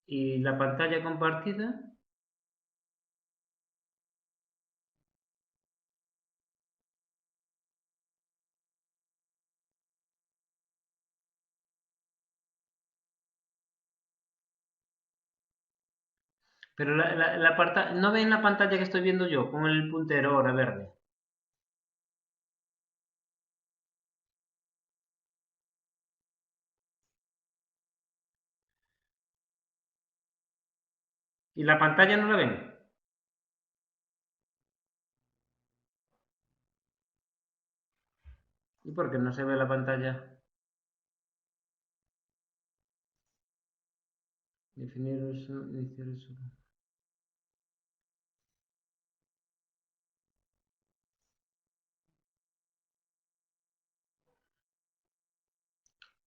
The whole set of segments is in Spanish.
Y la pantalla compartida, pero no ven la pantalla que estoy viendo yo con el puntero ahora verde. ¿Y la pantalla no la ven? ¿Y por qué no se ve la pantalla? Definir uso, iniciar uso.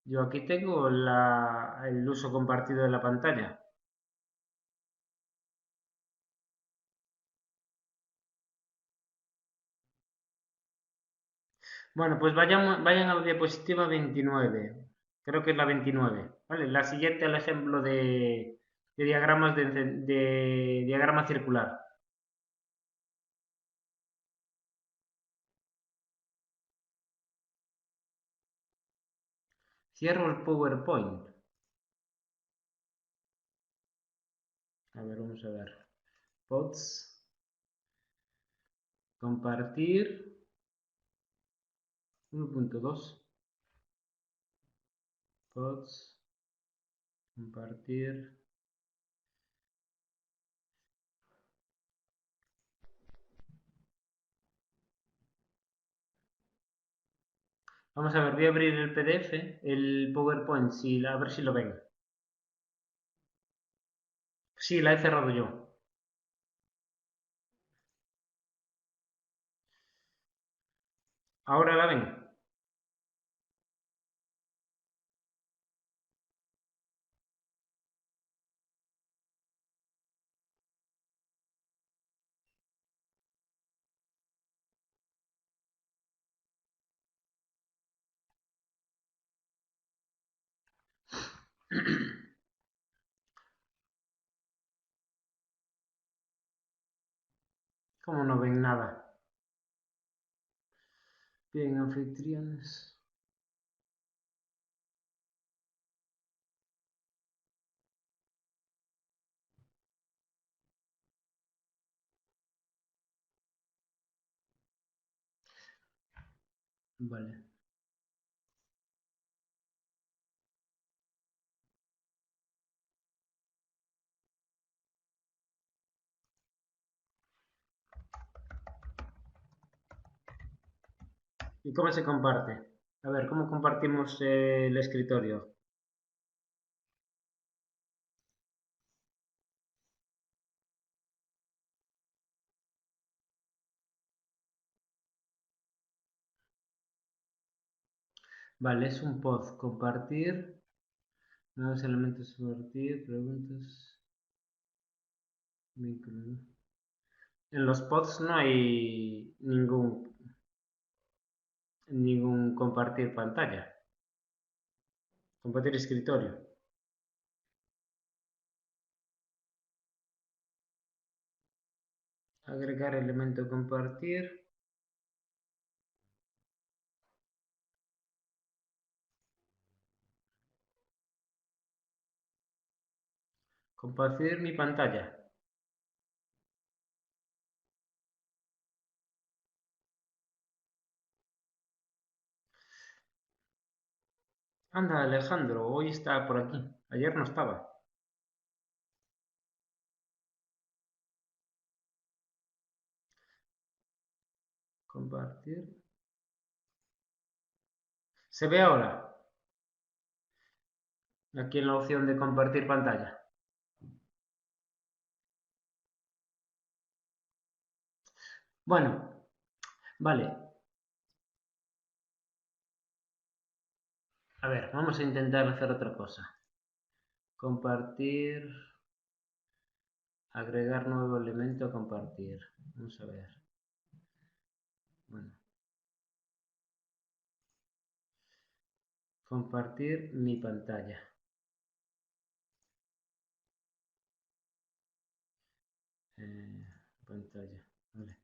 Yo aquí tengo el uso compartido de la pantalla. Bueno, pues vayan a la diapositiva 29. Creo que es la 29. ¿Vale? La siguiente, el ejemplo de diagramas de diagrama circular. Cierro el PowerPoint. A ver, vamos a ver. Pods. Compartir. 1.2. Pods. Compartir. Vamos a ver, voy a abrir el PDF, el PowerPoint, a ver si lo ven. Sí, la he cerrado yo. Ahora la ven. ¿Cómo no ven nada? Bien, anfitriones. Vale. ¿Y cómo se comparte? A ver, ¿cómo compartimos el escritorio? Vale, es un pod. Compartir. Nuevos elementos compartir. Preguntas. Vínculo. En los pods no hay ningún compartir pantalla. Compartir escritorio. Agregar elemento compartir. Compartir mi pantalla. Anda, Alejandro, hoy está por aquí. Ayer no estaba. Compartir. ¿Se ve ahora? Aquí en la opción de compartir pantalla. Bueno, vale. A ver, vamos a intentar hacer otra cosa. Compartir. Agregar nuevo elemento a compartir. Vamos a ver. Bueno. Compartir mi pantalla. pantalla. Vale.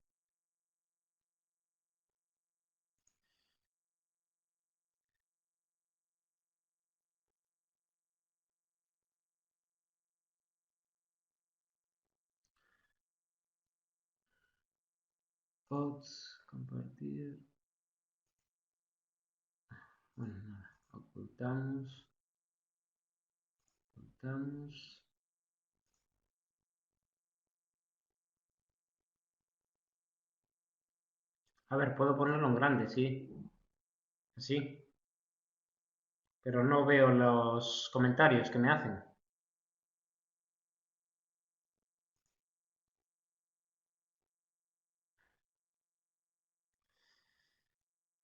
Pods, compartir. Bueno, nada. Ocultamos. Ocultamos. A ver, puedo ponerlo en grande, sí. Así. Pero no veo los comentarios que me hacen.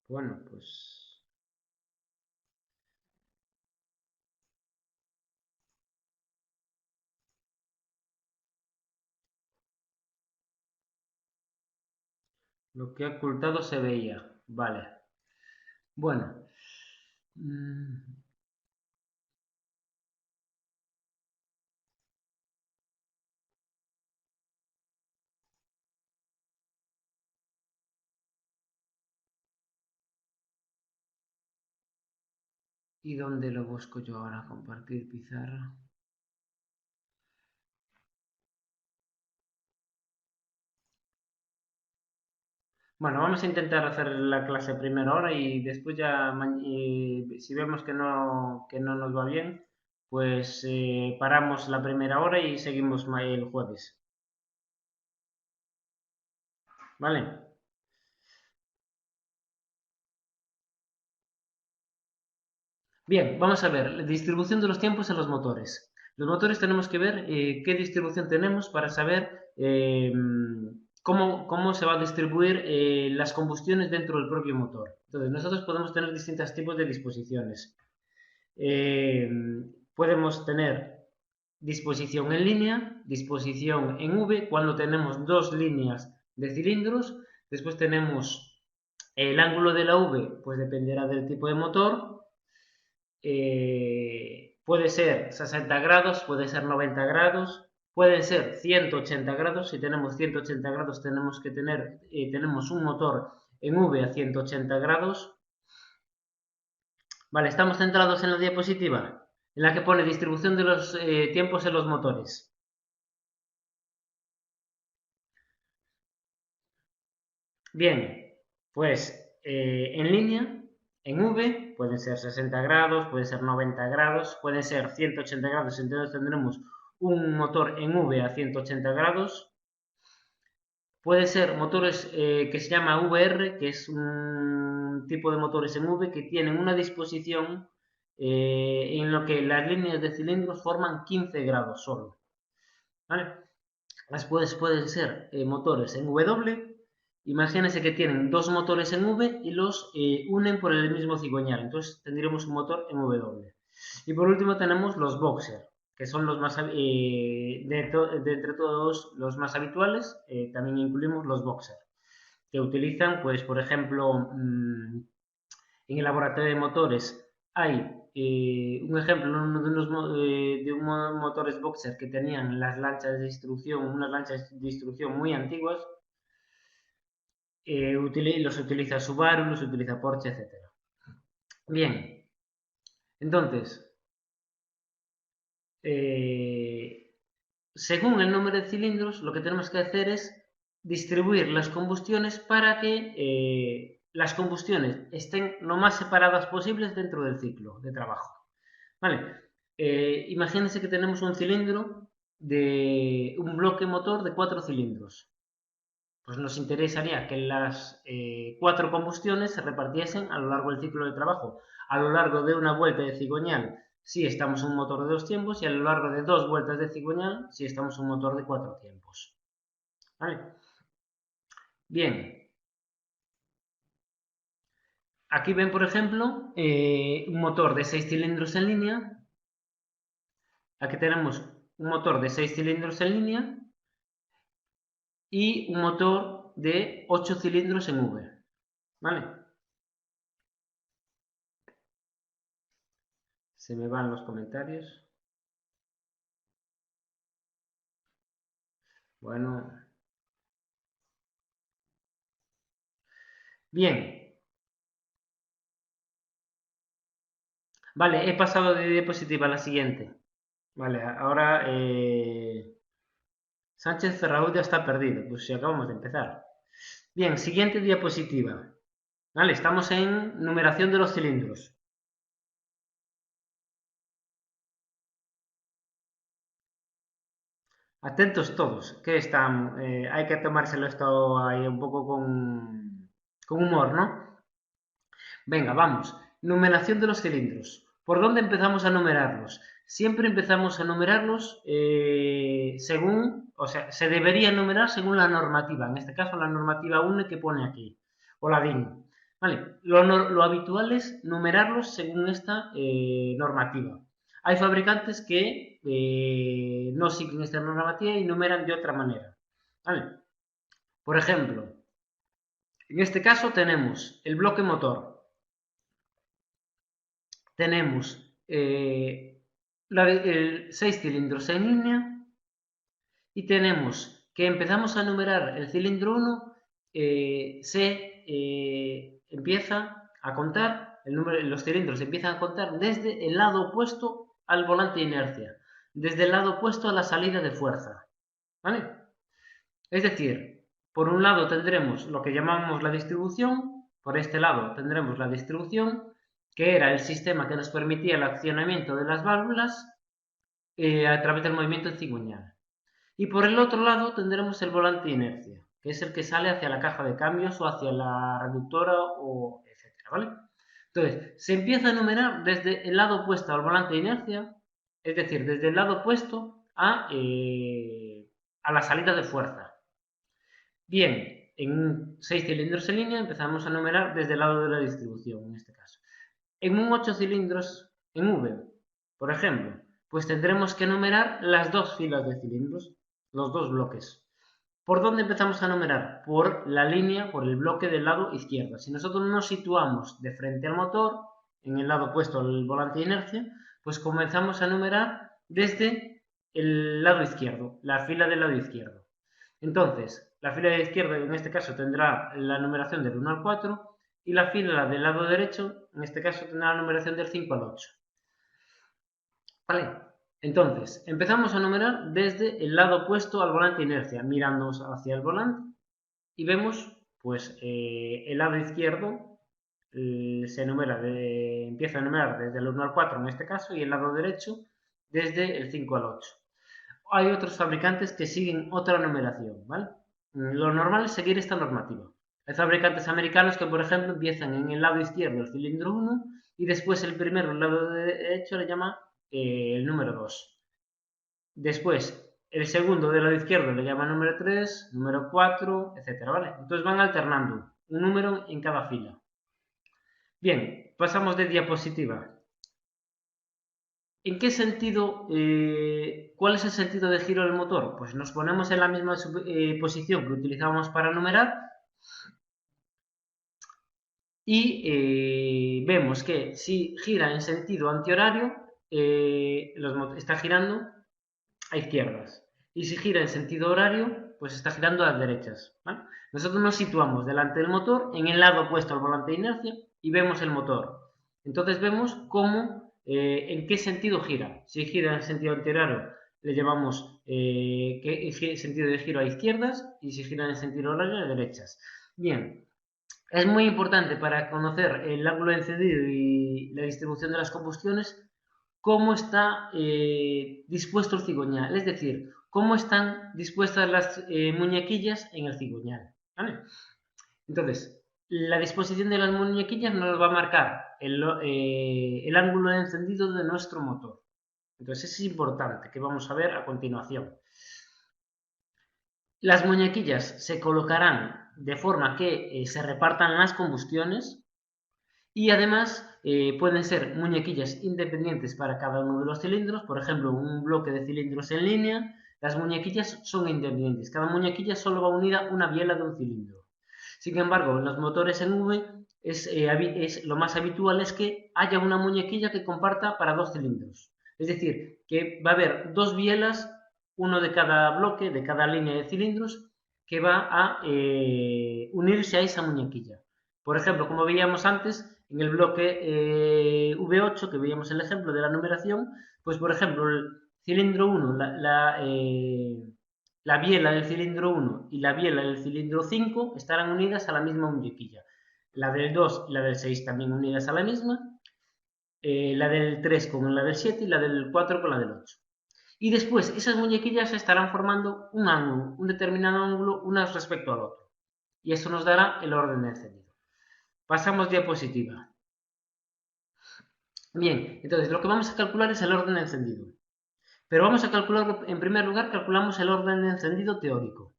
Bueno, pues lo que he ocultado se veía. Vale. Bueno. ¿Y dónde lo busco yo ahora? Compartir pizarra. Bueno, vamos a intentar hacer la clase primero ahora y después ya, si vemos que no nos va bien, pues paramos la primera hora y seguimos el jueves. ¿Vale? Bien, vamos a ver la distribución de los tiempos en los motores. Los motores tenemos que ver qué distribución tenemos para saber cómo se va a distribuir las combustiones dentro del propio motor. Entonces, nosotros podemos tener distintos tipos de disposiciones. Eh, Podemos tener disposición en línea, disposición en V, cuando tenemos dos líneas de cilindros. Después tenemos el ángulo de la V, pues dependerá del tipo de motor. Puede ser 60 grados, puede ser 90 grados, puede ser 180 grados. Si tenemos 180 grados tenemos que tenemos un motor en V a 180 grados. Vale, estamos centrados en la diapositiva, en la que pone distribución de los tiempos en los motores. Bien, pues en línea, en V, pueden ser 60 grados, pueden ser 90 grados, pueden ser 180 grados, entonces tendremos un motor en V a 180 grados. Puede ser motores que se llama VR, que es un tipo de motores en V que tienen una disposición en lo que las líneas de cilindros forman 15 grados solo. ¿Vale? Después pueden ser motores en W. Imagínense que tienen dos motores en V y los unen por el mismo cigüeñal. Entonces tendríamos un motor en W. Y por último tenemos los boxer, que son los más, de entre todos los más habituales. También incluimos los boxer, que utilizan, pues, por ejemplo, en el laboratorio de motores hay un ejemplo de unos motores boxer que tenían las lanchas de instrucción, unas lanchas de instrucción muy antiguas. Los utiliza Subaru, los utiliza Porsche, etcétera. Bien, entonces, según el número de cilindros, lo que tenemos que hacer es distribuir las combustiones para que las combustiones estén lo más separadas posibles dentro del ciclo de trabajo. ¿Vale? Imagínense que tenemos un cilindro de un bloque motor de 4 cilindros. Pues nos interesaría que las 4 combustiones se repartiesen a lo largo del ciclo de trabajo. A lo largo de una vuelta de cigüeñal, si estamos en un motor de 2 tiempos, y a lo largo de 2 vueltas de cigüeñal, si estamos en un motor de 4 tiempos. ¿Vale? Bien. Aquí ven, por ejemplo, un motor de 6 cilindros en línea. Aquí tenemos un motor de 6 cilindros en línea y un motor de 8 cilindros en V. ¿Vale? Se me van los comentarios. Bueno, bien. Vale, he pasado de diapositiva a la siguiente. Vale, ahora Sánchez Ferraud ya está perdido, pues si acabamos de empezar. Bien, siguiente diapositiva. Vale, estamos en numeración de los cilindros. Atentos todos, que están, hay que tomárselo esto ahí un poco con humor, ¿no? Venga, vamos. Numeración de los cilindros. ¿Por dónde empezamos a numerarlos? Siempre empezamos a numerarlos según, o sea, se debería numerar según la normativa. En este caso, la normativa 1 que pone aquí, o la DIN. ¿Vale? Lo habitual es numerarlos según esta normativa. Hay fabricantes que no siguen esta normativa y numeran de otra manera. ¿Vale? Por ejemplo, en este caso tenemos el bloque motor. Tenemos 6 cilindros en línea y tenemos que empezamos a numerar el cilindro 1, se empieza a contar, los cilindros se empiezan a contar desde el lado opuesto al volante de inercia, desde el lado opuesto a la salida de fuerza. ¿Vale? Es decir, por un lado tendremos lo que llamamos la distribución, por este lado tendremos la distribución, que era el sistema que nos permitía el accionamiento de las válvulas a través del movimiento cigüeñal. Y por el otro lado tendremos el volante de inercia, que es el que sale hacia la caja de cambios o hacia la reductora o etcétera, ¿vale? Entonces, se empieza a enumerar desde el lado opuesto al volante de inercia, es decir, desde el lado opuesto a la salida de fuerza. Bien, en 6 cilindros en línea empezamos a numerar desde el lado de la distribución, en este caso. En un 8 cilindros en V, por ejemplo, pues tendremos que numerar las dos filas de cilindros, los dos bloques. ¿Por dónde empezamos a numerar? Por la línea, por el bloque del lado izquierdo. Si nosotros nos situamos de frente al motor, en el lado opuesto al volante de inercia, pues comenzamos a numerar desde el lado izquierdo, la fila del lado izquierdo. Entonces, la fila de la izquierda en este caso tendrá la numeración del 1 al 4 y la fila del lado derecho en este caso tendrá la numeración del 5 al 8. ¿Vale? Entonces, empezamos a numerar desde el lado opuesto al volante de inercia, mirando hacia el volante y vemos pues el lado izquierdo empieza a numerar desde el 1 al 4 en este caso y el lado derecho desde el 5 al 8. Hay otros fabricantes que siguen otra numeración, ¿vale? Lo normal es seguir esta normativa. Hay fabricantes americanos que, por ejemplo, empiezan en el lado izquierdo el cilindro 1 y después el primero, el lado derecho, le llama el número 2. Después, el segundo del lado izquierdo le llama número 3, número 4, etcétera, ¿vale? Entonces van alternando un número en cada fila. Bien, pasamos de diapositiva. ¿En qué sentido, cuál es el sentido de giro del motor? Pues nos ponemos en la misma posición que utilizábamos para numerar y vemos que si gira en sentido antihorario, está girando a izquierdas. Y si gira en sentido horario, pues está girando a las derechas. ¿Vale? Nosotros nos situamos delante del motor, en el lado opuesto al volante de inercia, y vemos el motor. Entonces vemos cómo, en qué sentido gira. Si gira en sentido antihorario, le llamamos sentido de giro a izquierdas, y si gira en sentido horario, a derechas. Bien, es muy importante para conocer el ángulo de encendido y la distribución de las combustiones cómo está dispuesto el cigüeñal, es decir, cómo están dispuestas las muñequillas en el cigüeñal. ¿Vale? Entonces, la disposición de las muñequillas nos va a marcar el ángulo de encendido de nuestro motor. Entonces, es importante, que vamos a ver a continuación. Las muñequillas se colocarán de forma que se repartan las combustiones y además pueden ser muñequillas independientes para cada uno de los cilindros, por ejemplo, un bloque de cilindros en línea, las muñequillas son independientes, cada muñequilla solo va unida a una biela de un cilindro. Sin embargo, en los motores en V lo más habitual es que haya una muñequilla que comparta para dos cilindros. Es decir, que va a haber dos bielas uno de cada bloque, de cada línea de cilindros, que va a unirse a esa muñequilla. Por ejemplo, como veíamos antes, en el bloque V8, que veíamos el ejemplo de la numeración, pues por ejemplo, el cilindro 1, la biela del cilindro 1 y la biela del cilindro 5 estarán unidas a la misma muñequilla. La del 2 y la del 6 también unidas a la misma, la del 3 con la del 7 y la del 4 con la del 8. Y después esas muñequillas estarán formando un ángulo, un determinado ángulo, unas respecto al otro. Y eso nos dará el orden de encendido. Pasamos diapositiva. Bien, entonces lo que vamos a calcular es el orden de encendido. Pero vamos a calcular, en primer lugar, calculamos el orden de encendido teórico.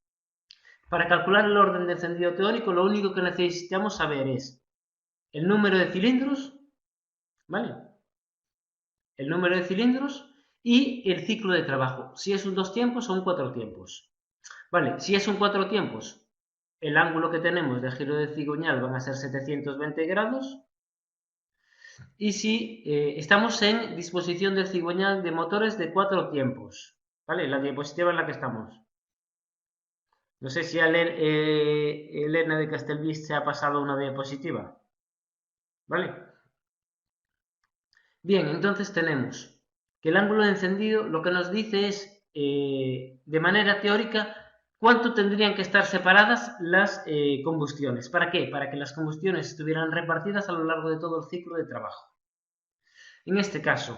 Para calcular el orden de encendido teórico, lo único que necesitamos saber es el número de cilindros, ¿vale? El número de cilindros y el ciclo de trabajo. Si es un 2 tiempos o un 4 tiempos. Vale, si es un 4 tiempos, el ángulo que tenemos de giro de cigüeñal van a ser 720 grados. Y si estamos en disposición del cigüeñal de motores de 4 tiempos. ¿Vale? La diapositiva en la que estamos. No sé si Elena de Castelvist se ha pasado una diapositiva. ¿Vale? Bien, entonces tenemos que el ángulo de encendido lo que nos dice es, de manera teórica, cuánto tendrían que estar separadas las combustiones. ¿Para qué? Para que las combustiones estuvieran repartidas a lo largo de todo el ciclo de trabajo. En este caso,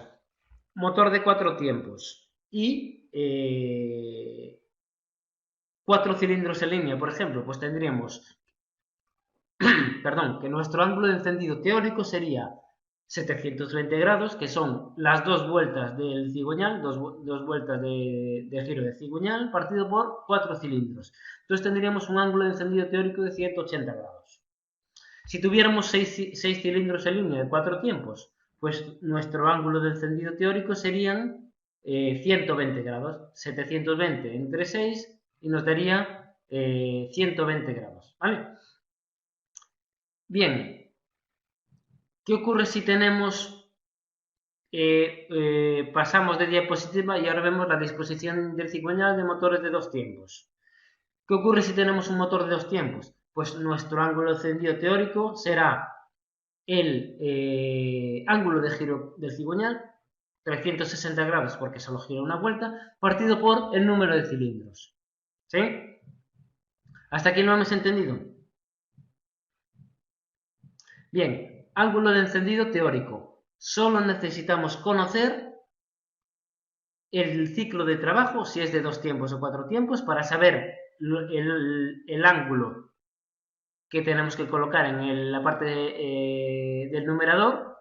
motor de 4 tiempos y 4 cilindros en línea, por ejemplo, pues tendríamos, perdón, que nuestro ángulo de encendido teórico sería 720 grados, que son las dos vueltas del cigüeñal, dos vueltas de giro de cigüeñal, partido por 4 cilindros. Entonces tendríamos un ángulo de encendido teórico de 180 grados. Si tuviéramos 6 cilindros en línea de 4 tiempos, pues nuestro ángulo de encendido teórico serían 120 grados. 720 entre 6 y nos daría 120 grados. ¿Vale? Bien, ¿qué ocurre si tenemos, pasamos de diapositiva y ahora vemos la disposición del cigüeñal de motores de 2 tiempos? ¿Qué ocurre si tenemos un motor de 2 tiempos? Pues nuestro ángulo de encendido teórico será el ángulo de giro del cigüeñal, 360 grados porque solo gira una vuelta, partido por el número de cilindros. ¿Sí? ¿Hasta aquí lo hemos entendido? Bien, ángulo de encendido teórico. Solo necesitamos conocer el ciclo de trabajo, si es de 2 tiempos o 4 tiempos, para saber el ángulo que tenemos que colocar en la parte del numerador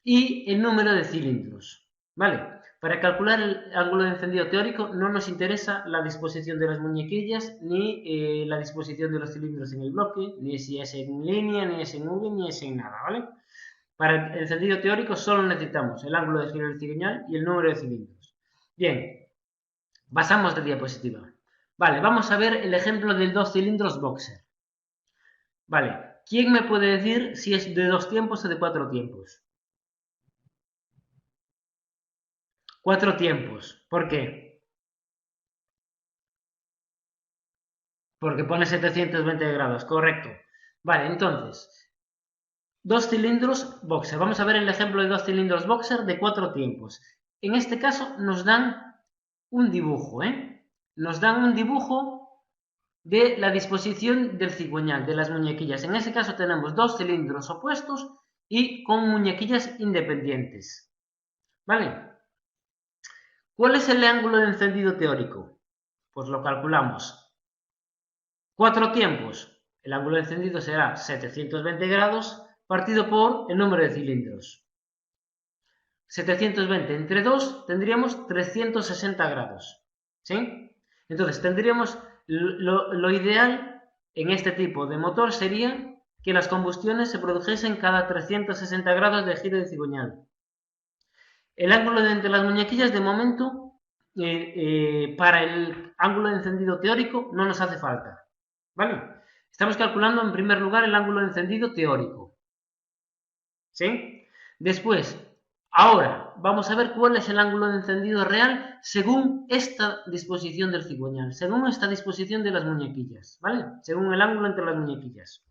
y el número de cilindros. ¿Vale? Para calcular el ángulo de encendido teórico no nos interesa la disposición de las muñequillas ni la disposición de los cilindros en el bloque, ni si es en línea, ni es en V, ni es en nada, ¿vale? Para el encendido teórico solo necesitamos el ángulo de giro del cigüeñal y el número de cilindros. Bien, pasamos de diapositiva. Vale, vamos a ver el ejemplo del 2 cilindros boxer. Vale, ¿quién me puede decir si es de 2 tiempos o de 4 tiempos? 4 tiempos. ¿Por qué? Porque pone 720 grados, correcto. Vale, entonces, 2 cilindros boxer. Vamos a ver el ejemplo de 2 cilindros boxer de 4 tiempos. En este caso nos dan un dibujo, Nos dan un dibujo de la disposición del cigüeñal, de las muñequillas. En ese caso tenemos 2 cilindros opuestos y con muñequillas independientes. ¿Vale? ¿Cuál es el ángulo de encendido teórico? Pues lo calculamos. 4 tiempos. El ángulo de encendido será 720 grados partido por el número de cilindros. 720 entre 2 tendríamos 360 grados. ¿Sí? Entonces tendríamos lo ideal en este tipo de motor sería que las combustiones se produjesen cada 360 grados de giro de cigüeñal. El ángulo de entre las muñequillas de momento para el ángulo de encendido teórico no nos hace falta. ¿Vale? Estamos calculando en primer lugar el ángulo de encendido teórico. ¿Sí? Después, Ahora, vamos a ver cuál es el ángulo de encendido real según esta disposición del cigüeñal, según esta disposición de las muñequillas, ¿vale? Según el ángulo entre las muñequillas.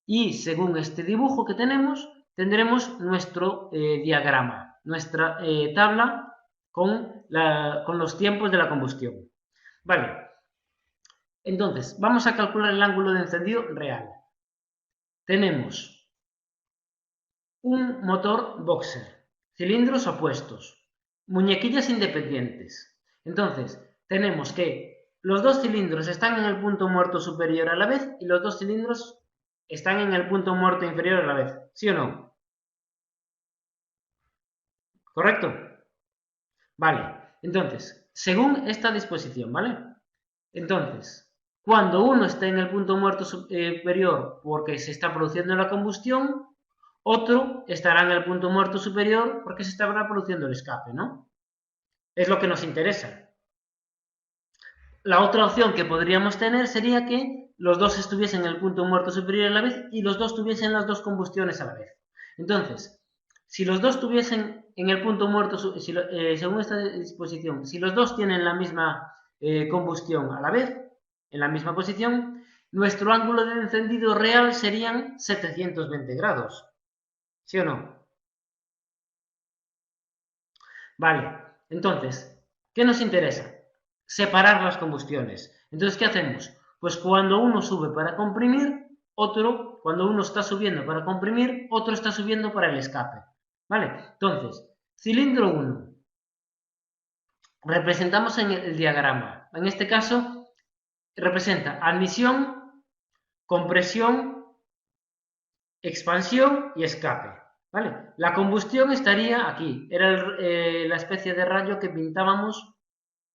Y según este dibujo que tenemos, tendremos nuestro diagrama, nuestra tabla con los tiempos de la combustión. Vale, entonces, vamos a calcular el ángulo de encendido real. Tenemos un motor boxer, cilindros opuestos, muñequillas independientes. Entonces, tenemos que los dos cilindros están en el punto muerto superior a la vez y los dos cilindros están en el punto muerto inferior a la vez. ¿Sí o no? ¿Correcto? Vale. Entonces, según esta disposición, ¿vale? Entonces, cuando uno esté en el punto muerto superior porque se está produciendo la combustión, otro estará en el punto muerto superior porque se estará produciendo el escape, ¿no? Es lo que nos interesa. La otra opción que podríamos tener sería que los dos estuviesen en el punto muerto superior a la vez y los dos tuviesen las dos combustiones a la vez. Entonces, si los dos tuviesen en el punto muerto, según esta disposición, si los dos tienen la misma combustión a la vez, en la misma posición, nuestro ángulo de encendido real serían 720 grados. ¿Sí o no? Vale, entonces, ¿qué nos interesa? Separar las combustiones. Entonces, ¿qué hacemos? Pues cuando uno sube para comprimir, cuando uno está subiendo para comprimir, otro está subiendo para el escape. ¿Vale? Entonces, cilindro 1. Representamos en el diagrama. En este caso, representa admisión, compresión, expansión y escape. ¿Vale? La combustión estaría aquí. Era la especie de rayo que pintábamos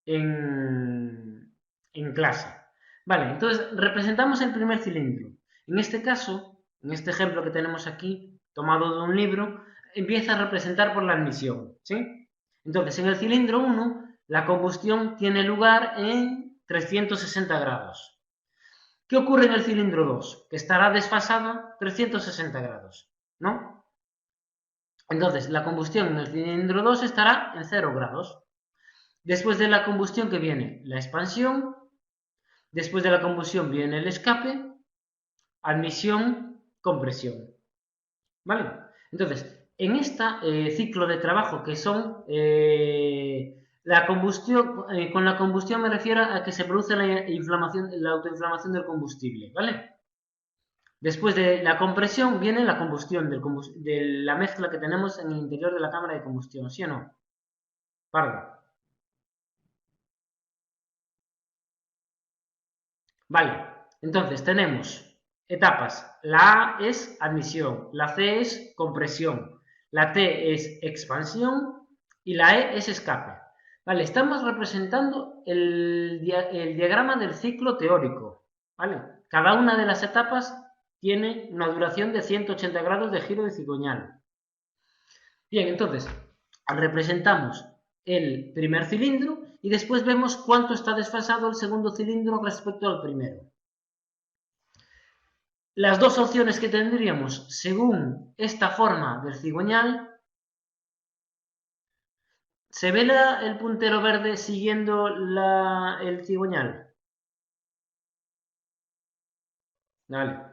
en clase. Vale, entonces representamos el primer cilindro. En este caso, en este ejemplo que tenemos aquí, tomado de un libro, empieza a representar por la admisión. ¿Sí? Entonces, en el cilindro 1, la combustión tiene lugar en 360 grados. ¿Qué ocurre en el cilindro 2? Que estará desfasada 360 grados, ¿no? Entonces, la combustión en el cilindro 2 estará en 0 grados. Después de la combustión que viene la expansión, después de la combustión viene el escape, admisión, compresión. ¿Vale? Entonces, en este ciclo de trabajo que son la combustión, con la combustión me refiero a que se produce la autoinflamación del combustible, ¿vale? Después de la compresión viene la combustión de la mezcla que tenemos en el interior de la cámara de combustión, ¿sí o no? Pardo. Vale, entonces tenemos etapas. La A es admisión, la C es compresión, la T es expansión y la E es escape. Vale, estamos representando el diagrama del ciclo teórico. Vale, cada una de las etapas tiene una duración de 180 grados de giro de cigüeñal. Bien, entonces, representamos el primer cilindro y después vemos cuánto está desfasado el segundo cilindro respecto al primero. Las dos opciones que tendríamos según esta forma del cigüeñal, ¿se ve el puntero verde siguiendo el cigüeñal? Vale.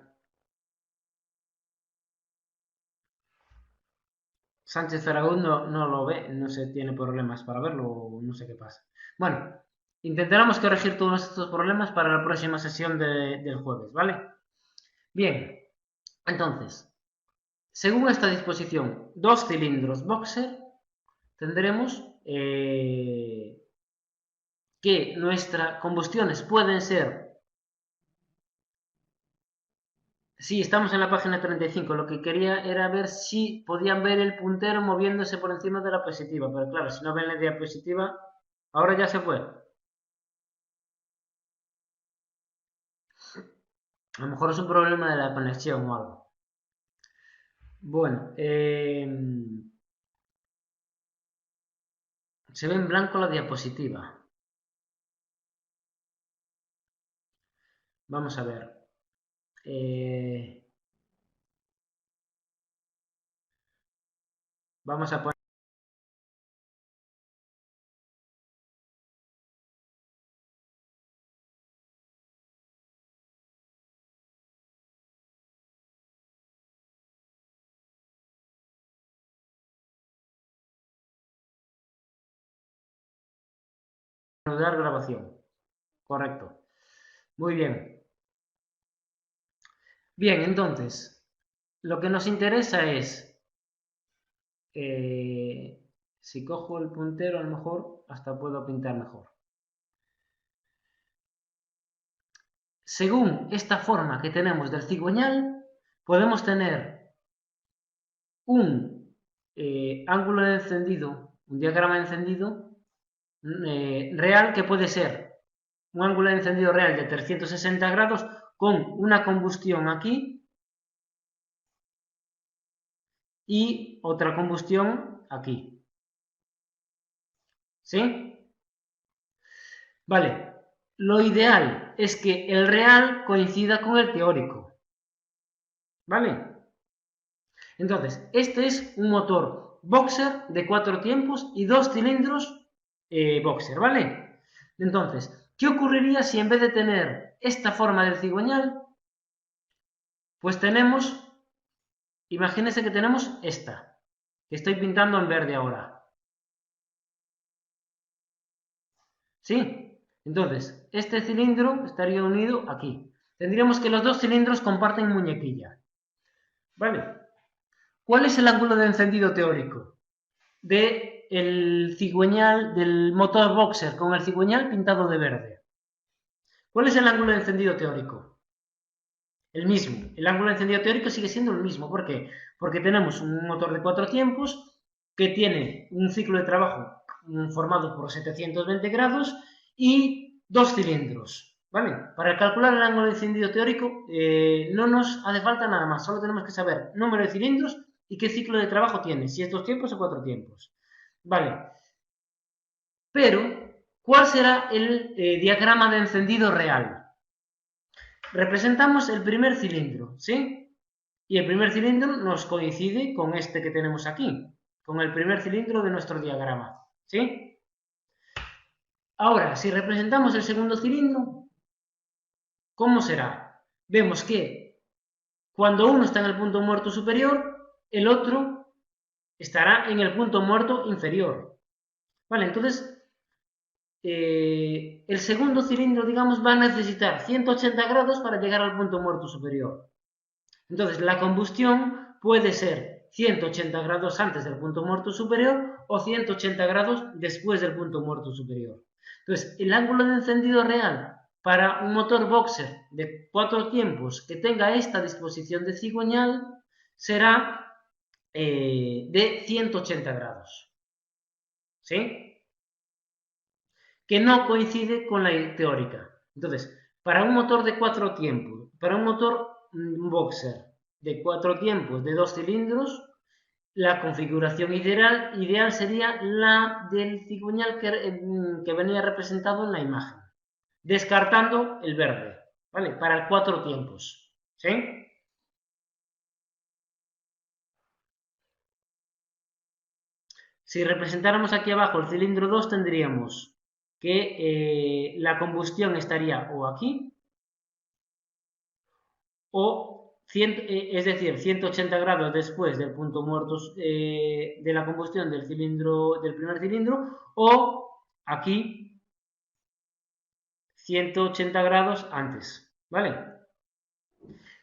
Sánchez Feragún no lo ve, no se tiene problemas para verlo, no sé qué pasa. Bueno, intentaremos corregir todos estos problemas para la próxima sesión del jueves, ¿vale? Bien, entonces, según esta disposición, dos cilindros boxer, tendremos que nuestras combustiones pueden ser. Sí, estamos en la página 35. Lo que quería era ver si podían ver el puntero moviéndose por encima de la positiva. Pero claro, si no ven la diapositiva, ahora ya se fue. A lo mejor es un problema de la conexión o algo. Bueno, se ve en blanco la diapositiva. Vamos a ver. Vamos a poner reanudar grabación. Correcto. Muy bien. Bien, entonces, lo que nos interesa es, si cojo el puntero, a lo mejor hasta puedo pintar mejor. Según esta forma que tenemos del cigüeñal, podemos tener un ángulo de encendido, un diagrama de encendido real, que puede ser un ángulo de encendido real de 360 grados con una combustión aquí y otra combustión aquí. ¿Sí? Vale. Lo ideal es que el real coincida con el teórico. ¿Vale? Entonces, este es un motor boxer de 4 tiempos y 2 cilindros boxer, ¿vale? Entonces, ¿qué ocurriría si en vez de tener esta forma del cigüeñal, pues tenemos, imagínense que tenemos esta, que estoy pintando en verde ahora? ¿Sí? Entonces, este cilindro estaría unido aquí. Tendríamos que los dos cilindros comparten muñequilla. ¿Vale? ¿Cuál es el ángulo de encendido teórico del cigüeñal, del motor boxer con el cigüeñal pintado de verde? ¿Cuál es el ángulo de encendido teórico? El mismo. El ángulo de encendido teórico sigue siendo el mismo. ¿Por qué? Porque tenemos un motor de 4 tiempos que tiene un ciclo de trabajo formado por 720 grados y 2 cilindros. ¿Vale? Para calcular el ángulo de encendido teórico no nos hace falta nada más. Solo tenemos que saber número de cilindros y qué ciclo de trabajo tiene. Si es 2 tiempos o 4 tiempos. Vale. Pero, ¿cuál será el diagrama de encendido real? Representamos el primer cilindro, ¿sí? Y el primer cilindro nos coincide con este que tenemos aquí, con el primer cilindro de nuestro diagrama, ¿sí? Ahora, si representamos el segundo cilindro, ¿cómo será? Vemos que cuando uno está en el punto muerto superior, el otro estará en el punto muerto inferior. Vale, entonces el segundo cilindro, digamos, va a necesitar 180 grados para llegar al punto muerto superior. Entonces, la combustión puede ser 180 grados antes del punto muerto superior o 180 grados después del punto muerto superior. Entonces, el ángulo de encendido real para un motor boxer de 4 tiempos que tenga esta disposición de cigüeñal será de 180 grados. ¿Sí? Que no coincide con la teórica. Entonces, para un motor de 4 tiempos, para un motor boxer de 4 tiempos de 2 cilindros, la configuración ideal sería la del cigüeñal que venía representado en la imagen, descartando el verde, ¿vale? Para 4 tiempos, ¿sí? Si representáramos aquí abajo el cilindro 2, tendríamos que la combustión estaría o aquí, o es decir, 180 grados después del punto muerto de la combustión del primer cilindro, o aquí 180 grados antes, ¿vale?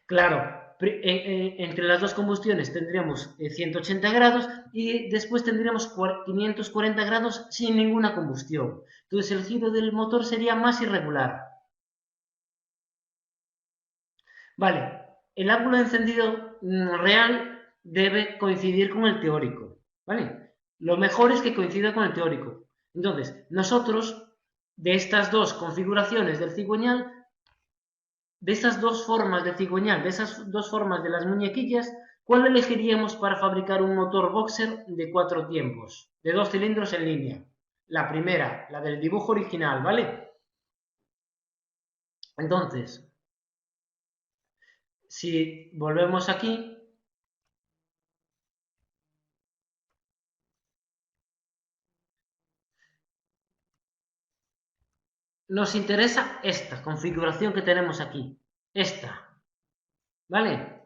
Claro, entre las dos combustiones tendríamos 180 grados y después tendríamos 540 grados sin ninguna combustión. Entonces el giro del motor sería más irregular. Vale, el ángulo de encendido real debe coincidir con el teórico, ¿vale? Lo mejor es que coincida con el teórico. Entonces, nosotros, de estas dos configuraciones del cigüeñal, de esas dos formas de cigüeñal, de esas dos formas de las muñequillas, ¿cuál elegiríamos para fabricar un motor boxer de 4 tiempos, de 2 cilindros en línea? La primera, la del dibujo original, ¿vale? Entonces, si volvemos aquí, nos interesa esta configuración que tenemos aquí, esta, ¿vale?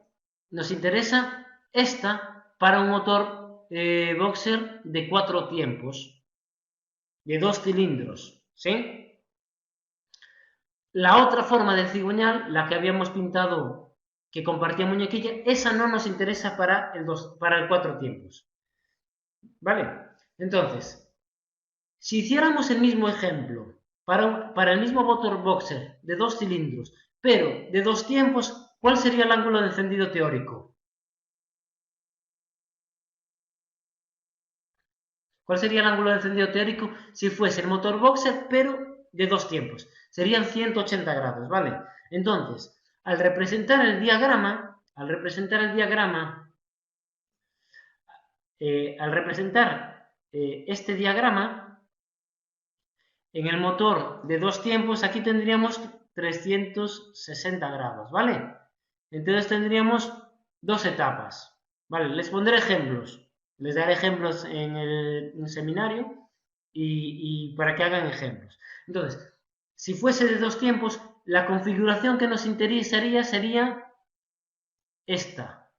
Nos interesa esta para un motor boxer de 4 tiempos, de 2 cilindros, ¿sí? La otra forma del cigüeñal, la que habíamos pintado que compartía muñequilla, esa no nos interesa para el 4 tiempos, ¿vale? Entonces, si hiciéramos el mismo ejemplo para el mismo motor boxer de 2 cilindros, pero de 2 tiempos, ¿cuál sería el ángulo de encendido teórico? ¿Cuál sería el ángulo de encendido teórico si fuese el motor boxer, pero de 2 tiempos? Serían 180 grados, ¿vale? Entonces, al representar el diagrama, este diagrama, en el motor de 2 tiempos, aquí tendríamos 360 grados, ¿vale? Entonces tendríamos 2 etapas, ¿vale? Les pondré ejemplos, les daré ejemplos en el seminario y para que hagan ejemplos. Entonces, si fuese de 2 tiempos, la configuración que nos interesaría sería esta.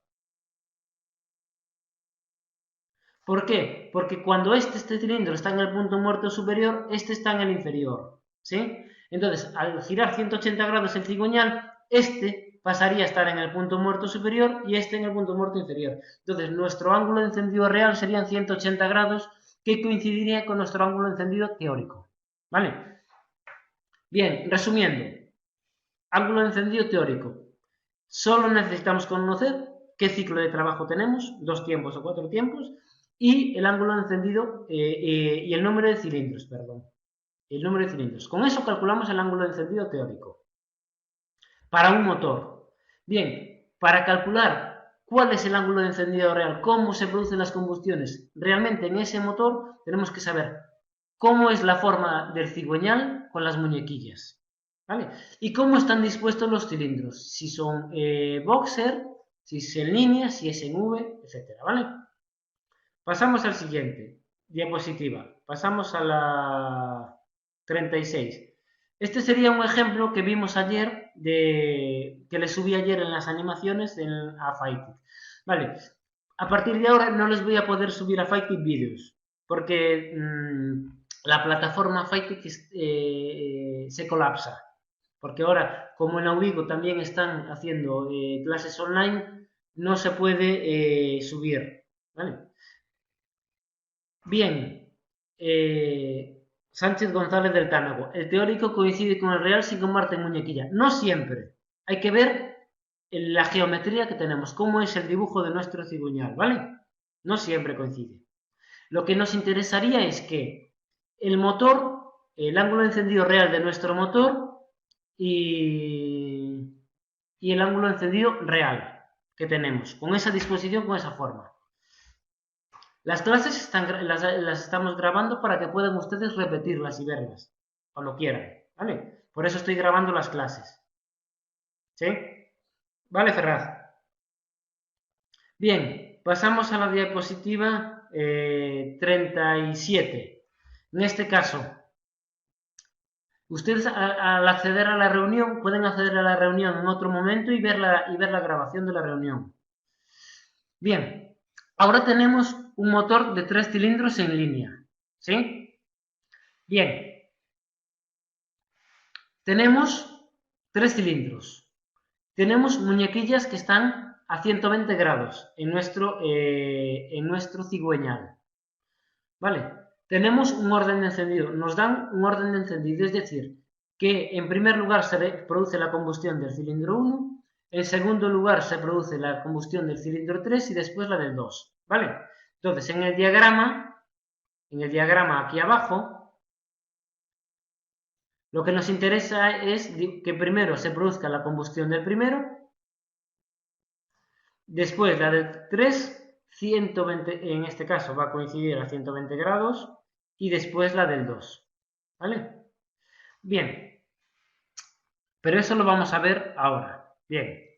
¿Por qué? Porque cuando este cilindro está en el punto muerto superior, este está en el inferior, ¿sí? Entonces, al girar 180 grados el cigüeñal, este pasaría a estar en el punto muerto superior y este en el punto muerto inferior. Entonces, nuestro ángulo de encendido real serían 180 grados, que coincidiría con nuestro ángulo de encendido teórico, ¿vale? Bien, resumiendo, ángulo de encendido teórico. Solo necesitamos conocer qué ciclo de trabajo tenemos, 2 tiempos o 4 tiempos, y el ángulo de encendido y el número de cilindros, perdón. El número de cilindros. Con eso calculamos el ángulo de encendido teórico. Para un motor. Bien, para calcular cuál es el ángulo de encendido real, cómo se producen las combustiones realmente en ese motor, tenemos que saber cómo es la forma del cigüeñal con las muñequillas, ¿vale? Y cómo están dispuestos los cilindros, si son boxer, si es en línea, si es en V, etcétera, ¿vale? Pasamos al siguiente, diapositiva. Pasamos a la 36. Este sería un ejemplo que vimos ayer, que le subí ayer en las animaciones a Fighting. Vale, a partir de ahora no les voy a poder subir a Fighting vídeos, porque la plataforma Fighting se colapsa. Porque ahora, como en Audigo también están haciendo clases online, no se puede subir. ¿Vale? Bien, Sánchez González del Tánago. El teórico coincide con el real si comparte en muñequilla. No siempre. Hay que ver la geometría que tenemos, cómo es el dibujo de nuestro cigüeñal, ¿vale? No siempre coincide. Lo que nos interesaría es que el motor, el ángulo de encendido real de nuestro motor y el ángulo de encendido real que tenemos, con esa disposición, con esa forma. Las clases las estamos grabando para que puedan ustedes repetirlas y verlas, cuando quieran, ¿vale? Por eso estoy grabando las clases. ¿Sí? Vale, Ferraz. Bien, pasamos a la diapositiva 37. En este caso, ustedes al acceder a la reunión, pueden acceder a la reunión en otro momento y ver la grabación de la reunión. Bien, ahora tenemos un motor de 3 cilindros en línea, ¿sí? Bien, tenemos 3 cilindros. Tenemos muñequillas que están a 120 grados en nuestro cigüeñal, ¿vale? Tenemos un orden de encendido, nos dan un orden de encendido, es decir, que en primer lugar se produce la combustión del cilindro 1, en segundo lugar se produce la combustión del cilindro 3 y después la del 2, ¿vale? Entonces, en el diagrama aquí abajo, lo que nos interesa es que primero se produzca la combustión del primero, después la del 3, 120, en este caso va a coincidir a 120 grados, y después la del 2, ¿vale? Bien, pero eso lo vamos a ver ahora. Bien.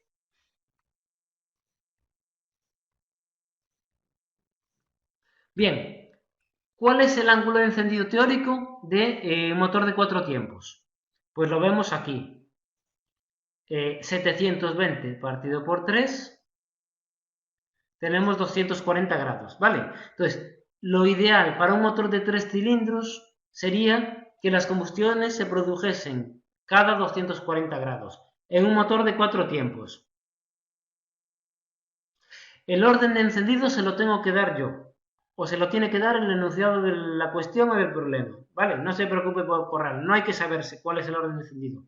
Bien, ¿cuál es el ángulo de encendido teórico de motor de 4 tiempos? Pues lo vemos aquí. 720 partido por 3, tenemos 240 grados, ¿vale? Entonces, lo ideal para un motor de 3 cilindros sería que las combustiones se produjesen cada 240 grados en un motor de 4 tiempos. El orden de encendido se lo tengo que dar yo, o se lo tiene que dar el enunciado de la cuestión o del problema, ¿vale? No se preocupe por correr, no hay que saberse cuál es el orden de encendido,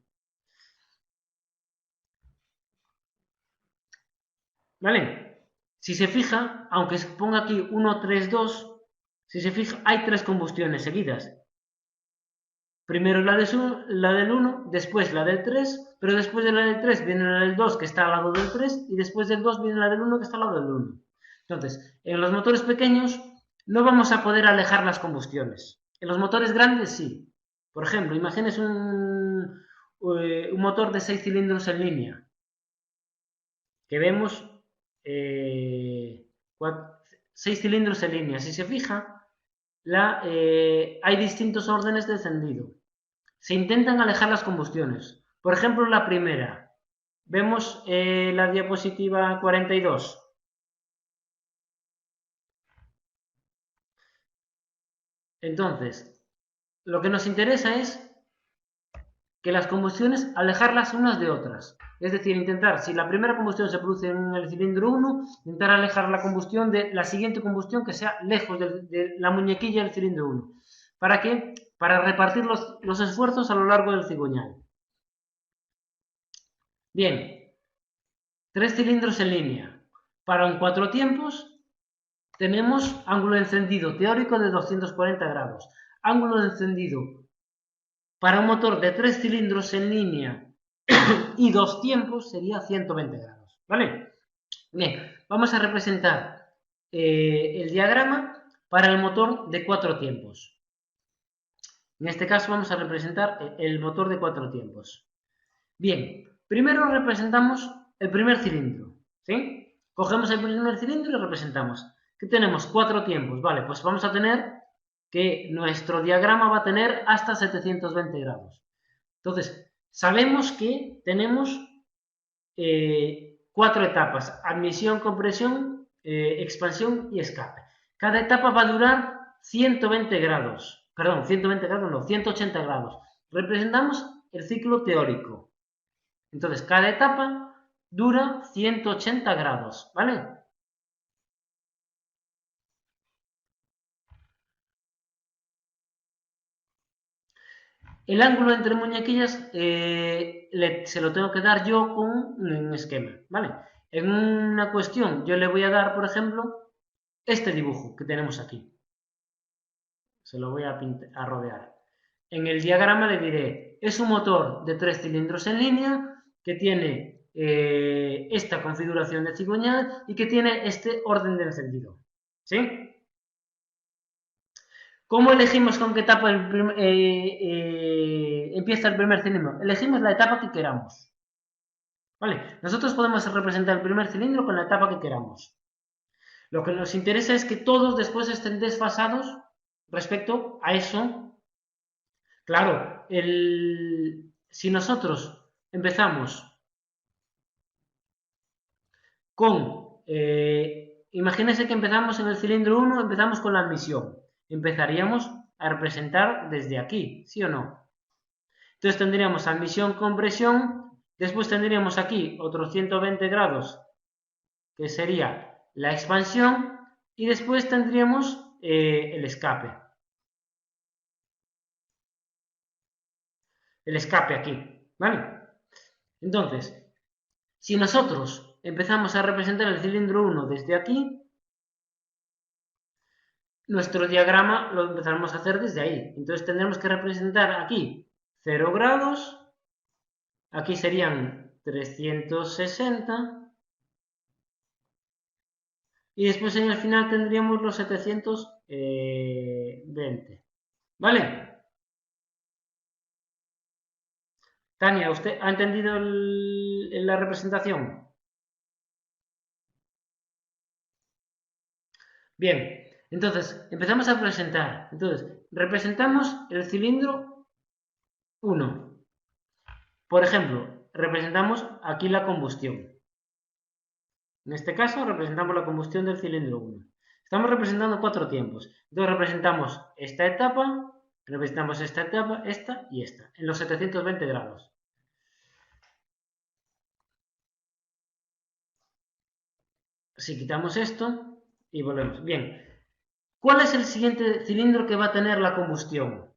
¿vale? Si se fija, aunque se ponga aquí 1, 3, 2, si se fija, hay 3 combustiones seguidas. Primero la del 1, después la del 3, pero después de la del 3 viene la del 2 que está al lado del 3 y después del 2 viene la del 1 que está al lado del 1. Entonces, en los motores pequeños no vamos a poder alejar las combustiones. En los motores grandes sí. Por ejemplo, imagínese un motor de 6 cilindros en línea, que vemos 6 cilindros en línea. Si se fija, hay distintos órdenes de encendido. Se intentan alejar las combustiones. Por ejemplo, la primera. Vemos la diapositiva 42. Entonces, lo que nos interesa es que las combustiones alejarlas unas de otras. Es decir, intentar, si la primera combustión se produce en el cilindro 1, intentar alejar la combustión de la siguiente combustión que sea lejos de la muñequilla del cilindro 1. ¿Para qué? Para repartir los esfuerzos a lo largo del cigüeñal. Bien, 3 cilindros en línea. Para un 4 tiempos tenemos ángulo de encendido teórico de 240 grados. Ángulo de encendido para un motor de 3 cilindros en línea y 2 tiempos sería 120 grados. ¿Vale? Bien, vamos a representar el diagrama para el motor de 4 tiempos. En este caso vamos a representar el motor de 4 tiempos. Bien, primero representamos el primer cilindro, ¿sí? Cogemos el primer cilindro y representamos. ¿Qué tenemos? 4 tiempos, vale, pues vamos a tener que nuestro diagrama va a tener hasta 720 grados. Entonces, sabemos que tenemos 4 etapas: admisión, compresión, expansión y escape. Cada etapa va a durar 120 grados, perdón, 120 grados no, 180 grados. Representamos el ciclo teórico. Entonces, cada etapa dura 180 grados, ¿vale? El ángulo entre muñequillas se lo tengo que dar yo con un esquema, ¿vale? En una cuestión yo le voy a dar, por ejemplo, este dibujo que tenemos aquí. Se lo voy a rodear. En el diagrama le diré, es un motor de 3 cilindros en línea que tiene esta configuración de cigüeñal y que tiene este orden de encendido, ¿sí? ¿Cómo elegimos con qué etapa empieza el primer cilindro? Elegimos la etapa que queramos. ¿Vale? Nosotros podemos representar el primer cilindro con la etapa que queramos. Lo que nos interesa es que todos después estén desfasados respecto a eso. Claro, si nosotros empezamos con... imagínense que empezamos en el cilindro 1, empezamos con la admisión. Empezaríamos a representar desde aquí, ¿sí o no? Entonces tendríamos admisión, compresión, después tendríamos aquí otros 120 grados, que sería la expansión, y después tendríamos el escape. El escape aquí, ¿vale? Entonces, si nosotros empezamos a representar el cilindro 1 desde aquí, nuestro diagrama lo empezaremos a hacer desde ahí. Entonces tendremos que representar aquí 0 grados, aquí serían 360, y después en el final tendríamos los 720. ¿Vale? Tania, ¿usted ha entendido la representación? Bien, entonces empezamos a presentar. Entonces, representamos el cilindro 1. Por ejemplo, representamos aquí la combustión. En este caso, representamos la combustión del cilindro 1. Estamos representando 4 tiempos. Entonces, representamos esta etapa Representamos esta etapa, esta y esta, en los 720 grados. Si quitamos esto y volvemos. Bien, ¿cuál es el siguiente cilindro que va a tener la combustión?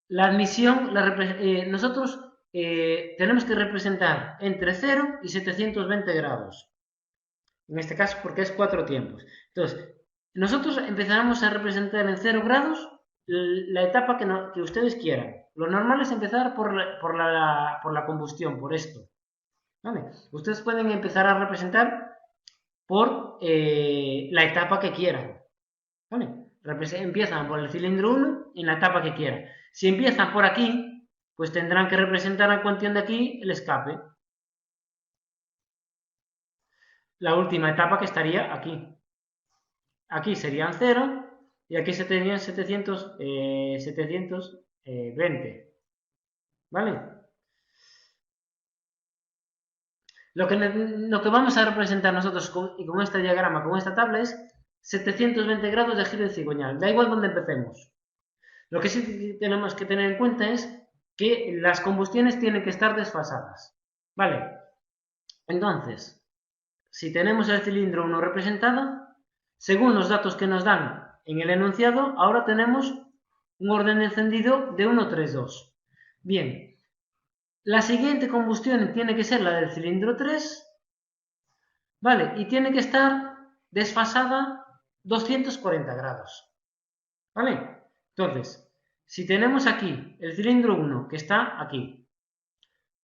La admisión, nosotros tenemos que representar entre 0 y 720 grados. En este caso, porque es 4 tiempos. Entonces, nosotros empezaremos a representar en 0 grados la etapa que ustedes quieran. Lo normal es empezar por la combustión, por esto. ¿Vale? Ustedes pueden empezar a representar por la etapa que quieran. ¿Vale? Empiezan por el cilindro 1 en la etapa que quieran. Si empiezan por aquí, pues tendrán que representar a cuestión de aquí el escape. La última etapa que estaría aquí. Aquí serían 0 y aquí se tenían 720. ¿Vale? Lo que vamos a representar nosotros con este diagrama, con esta tabla, es 720 grados de giro de cigüeñal. Da igual donde empecemos. Lo que sí tenemos que tener en cuenta es que las combustiones tienen que estar desfasadas. ¿Vale? Entonces, si tenemos el cilindro 1 representado, según los datos que nos dan en el enunciado, ahora tenemos un orden de encendido de 1, 3, 2. Bien, la siguiente combustión tiene que ser la del cilindro 3, ¿vale? Y tiene que estar desfasada 240 grados, ¿vale? Entonces, si tenemos aquí el cilindro 1 que está aquí,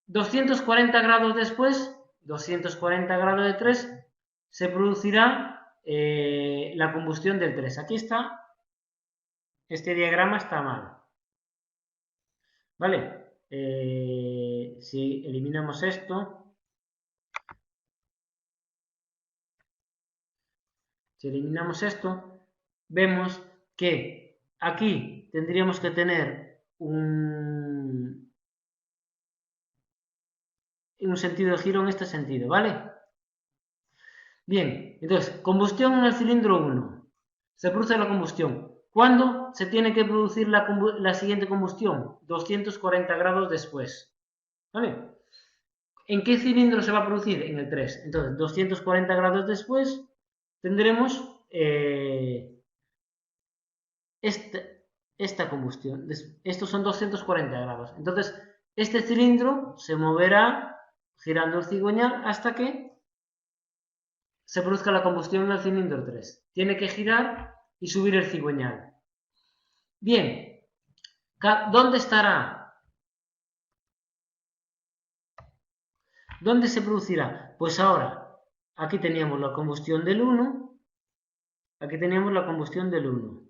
240 grados después, 240 grados de 3, se producirá la combustión del 3. Aquí está, este diagrama está mal. ¿Vale? Si eliminamos esto, vemos que aquí tendríamos que tener un sentido de giro en este sentido, ¿vale? Bien, entonces, combustión en el cilindro 1. Se produce la combustión. ¿Cuándo se tiene que producir la siguiente combustión? 240 grados después. ¿Vale? ¿En qué cilindro se va a producir? En el 3. Entonces, 240 grados después tendremos esta combustión. Estos son 240 grados. Entonces, este cilindro se moverá girando el cigüeñal hasta que se produzca la combustión en el cilindro 3. Tiene que girar y subir el cigüeñal. Bien, ¿dónde estará? ¿Dónde se producirá? Pues ahora, aquí teníamos la combustión del 1, aquí teníamos la combustión del 1.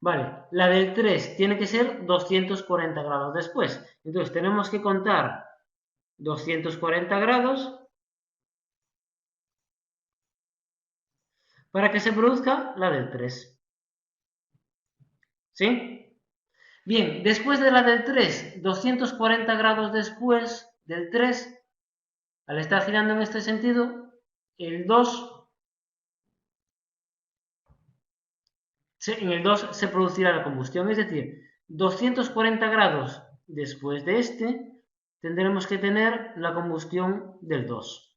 Vale, la del 3 tiene que ser 240 grados después. Entonces tenemos que contar 240 grados para que se produzca la del 3. ¿Sí? Bien, después de la del 3, 240 grados después del 3, al estar girando en este sentido, el 2, en el 2 se producirá la combustión, es decir, 240 grados después de este, tendremos que tener la combustión del 2.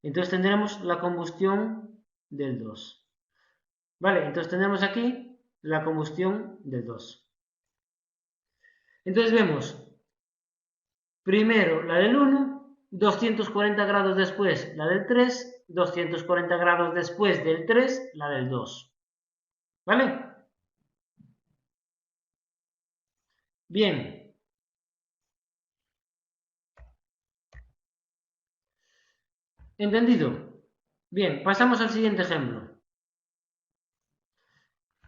Entonces tendremos la combustión del 2. Vale, entonces tendremos aquí la combustión del 2. Entonces vemos primero la del 1, 240 grados después la del 3, 240 grados después del 3, la del 2. ¿Vale? Bien. ¿Entendido? Bien, pasamos al siguiente ejemplo.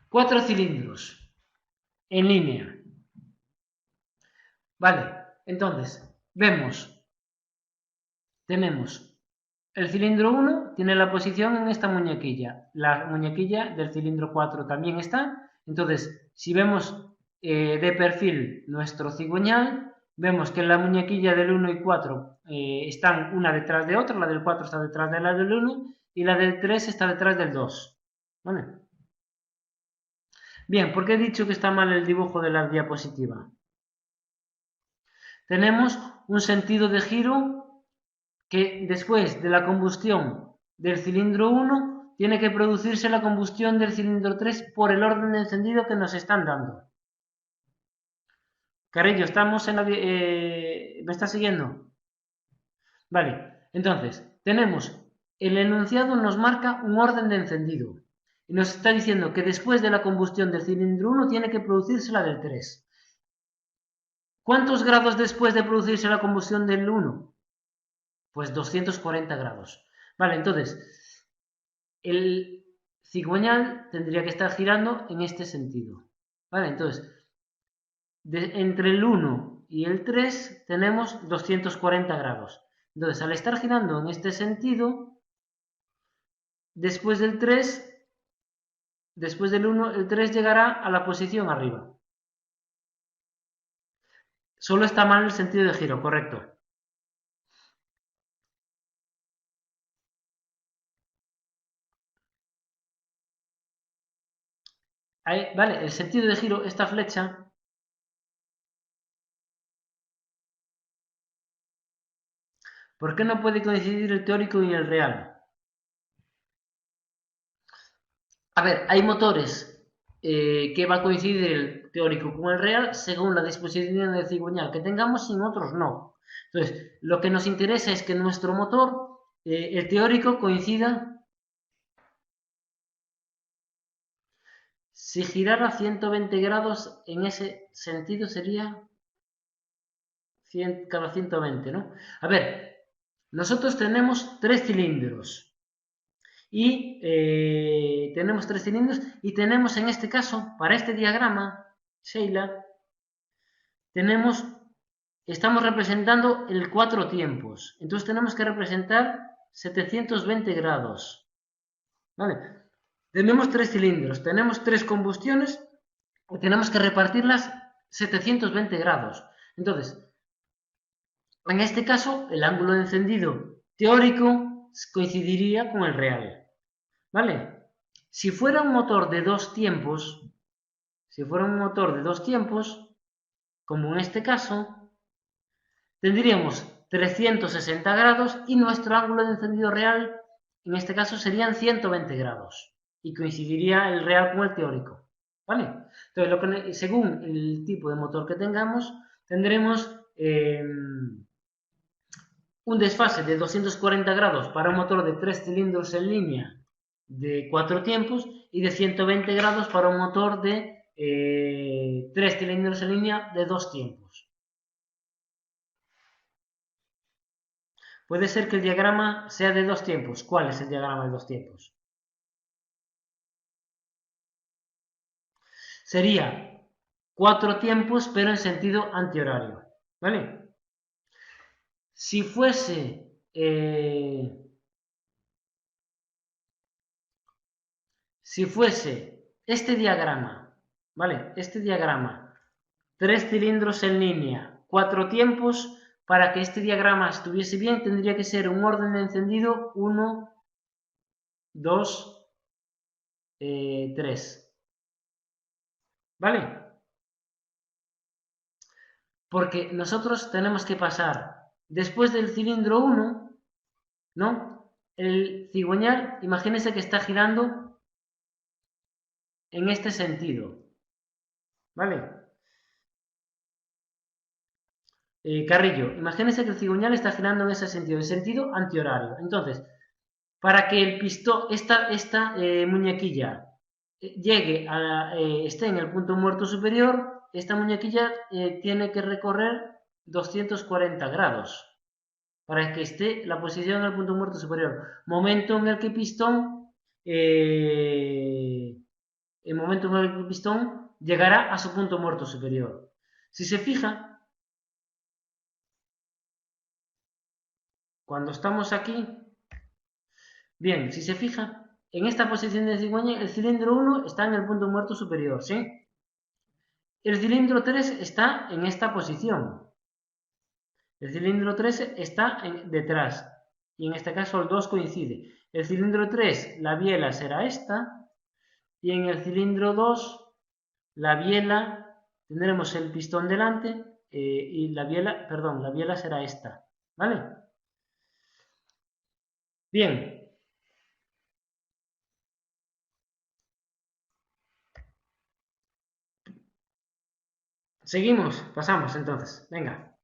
4 cilindros en línea. Vale, entonces, tenemos el cilindro 1 tiene la posición en esta muñequilla. La muñequilla del cilindro 4 también está. Entonces, si vemos de perfil nuestro cigüeñal, vemos que la muñequilla del 1 y 4 están una detrás de otra, la del 4 está detrás de la del 1 y la del 3 está detrás del 2. ¿Vale? Bien, ¿por qué he dicho que está mal el dibujo de la diapositiva? Tenemos un sentido de giro que después de la combustión del cilindro 1 tiene que producirse la combustión del cilindro 3 por el orden de encendido que nos están dando. Carrillo, estamos en la... ¿me está siguiendo? Vale, entonces, tenemos, el enunciado nos marca un orden de encendido y nos está diciendo que después de la combustión del cilindro 1 tiene que producirse la del 3. ¿Cuántos grados después de producirse la combustión del 1? Pues 240 grados. Vale, entonces, el cigüeñal tendría que estar girando en este sentido. Vale, entonces, entre el 1 y el 3 tenemos 240 grados. Entonces, al estar girando en este sentido, después del 3, después del 1, el 3 llegará a la posición arriba. Solo está mal el sentido de giro, correcto. Ahí, vale, el sentido de giro, esta flecha, ¿por qué no puede coincidir el teórico y el real? A ver, hay motores que va a coincidir el teórico con el real según la disposición del cigüeñal que tengamos y en otros no. Entonces, lo que nos interesa es que nuestro motor, el teórico, coincida. Si girara 120 grados en ese sentido sería cada 120, ¿no? A ver, nosotros tenemos tres cilindros. Y tenemos tres cilindros y tenemos en este caso, para este diagrama, Sheila, estamos representando el 4 tiempos. Entonces tenemos que representar 720 grados. ¿Vale? Tenemos tres cilindros, tenemos tres combustiones y tenemos que repartirlas 720 grados. Entonces, en este caso, el ángulo de encendido teórico coincidiría con el real. ¿Vale? Si fuera un motor de dos tiempos, como en este caso, tendríamos 360 grados y nuestro ángulo de encendido real, en este caso, serían 120 grados. Y coincidiría el real con el teórico. ¿Vale? Entonces, según el tipo de motor que tengamos, tendremos un desfase de 240 grados para un motor de 3 cilindros en línea de 4 tiempos y de 120 grados para un motor de 3 cilindros en línea de 2 tiempos. Puede ser que el diagrama sea de 2 tiempos. ¿Cuál es el diagrama de 2 tiempos? Sería 4 tiempos pero en sentido antihorario. ¿Vale? Si fuese este diagrama, ¿vale? Este diagrama, 3 cilindros en línea, 4 tiempos, para que este diagrama estuviese bien tendría que ser un orden de encendido 1, 2, 3. ¿Vale? Porque nosotros tenemos que pasar, después del cilindro 1, ¿no? El cigüeñal, imagínense que está girando en este sentido. ¿Vale? Carrillo, imagínense que el cigüeñal está girando en ese sentido, en sentido antihorario. Entonces, para que el pistón, esta muñequilla esté en el punto muerto superior, esta muñequilla tiene que recorrer 240 grados para que esté la posición en el punto muerto superior. Momento en el que el momento en el que el pistón llegará a su punto muerto superior. Si se fija, cuando estamos aquí, bien, si se fija, en esta posición de cigüeña, el cilindro 1 está en el punto muerto superior, ¿sí? El cilindro 3 está en esta posición. El cilindro 3 está detrás y en este caso el 2 coincide. El cilindro 3, la biela será esta y en el cilindro 2, la biela, tendremos el pistón delante y la biela será esta, ¿vale? Bien. Seguimos, pasamos entonces, venga.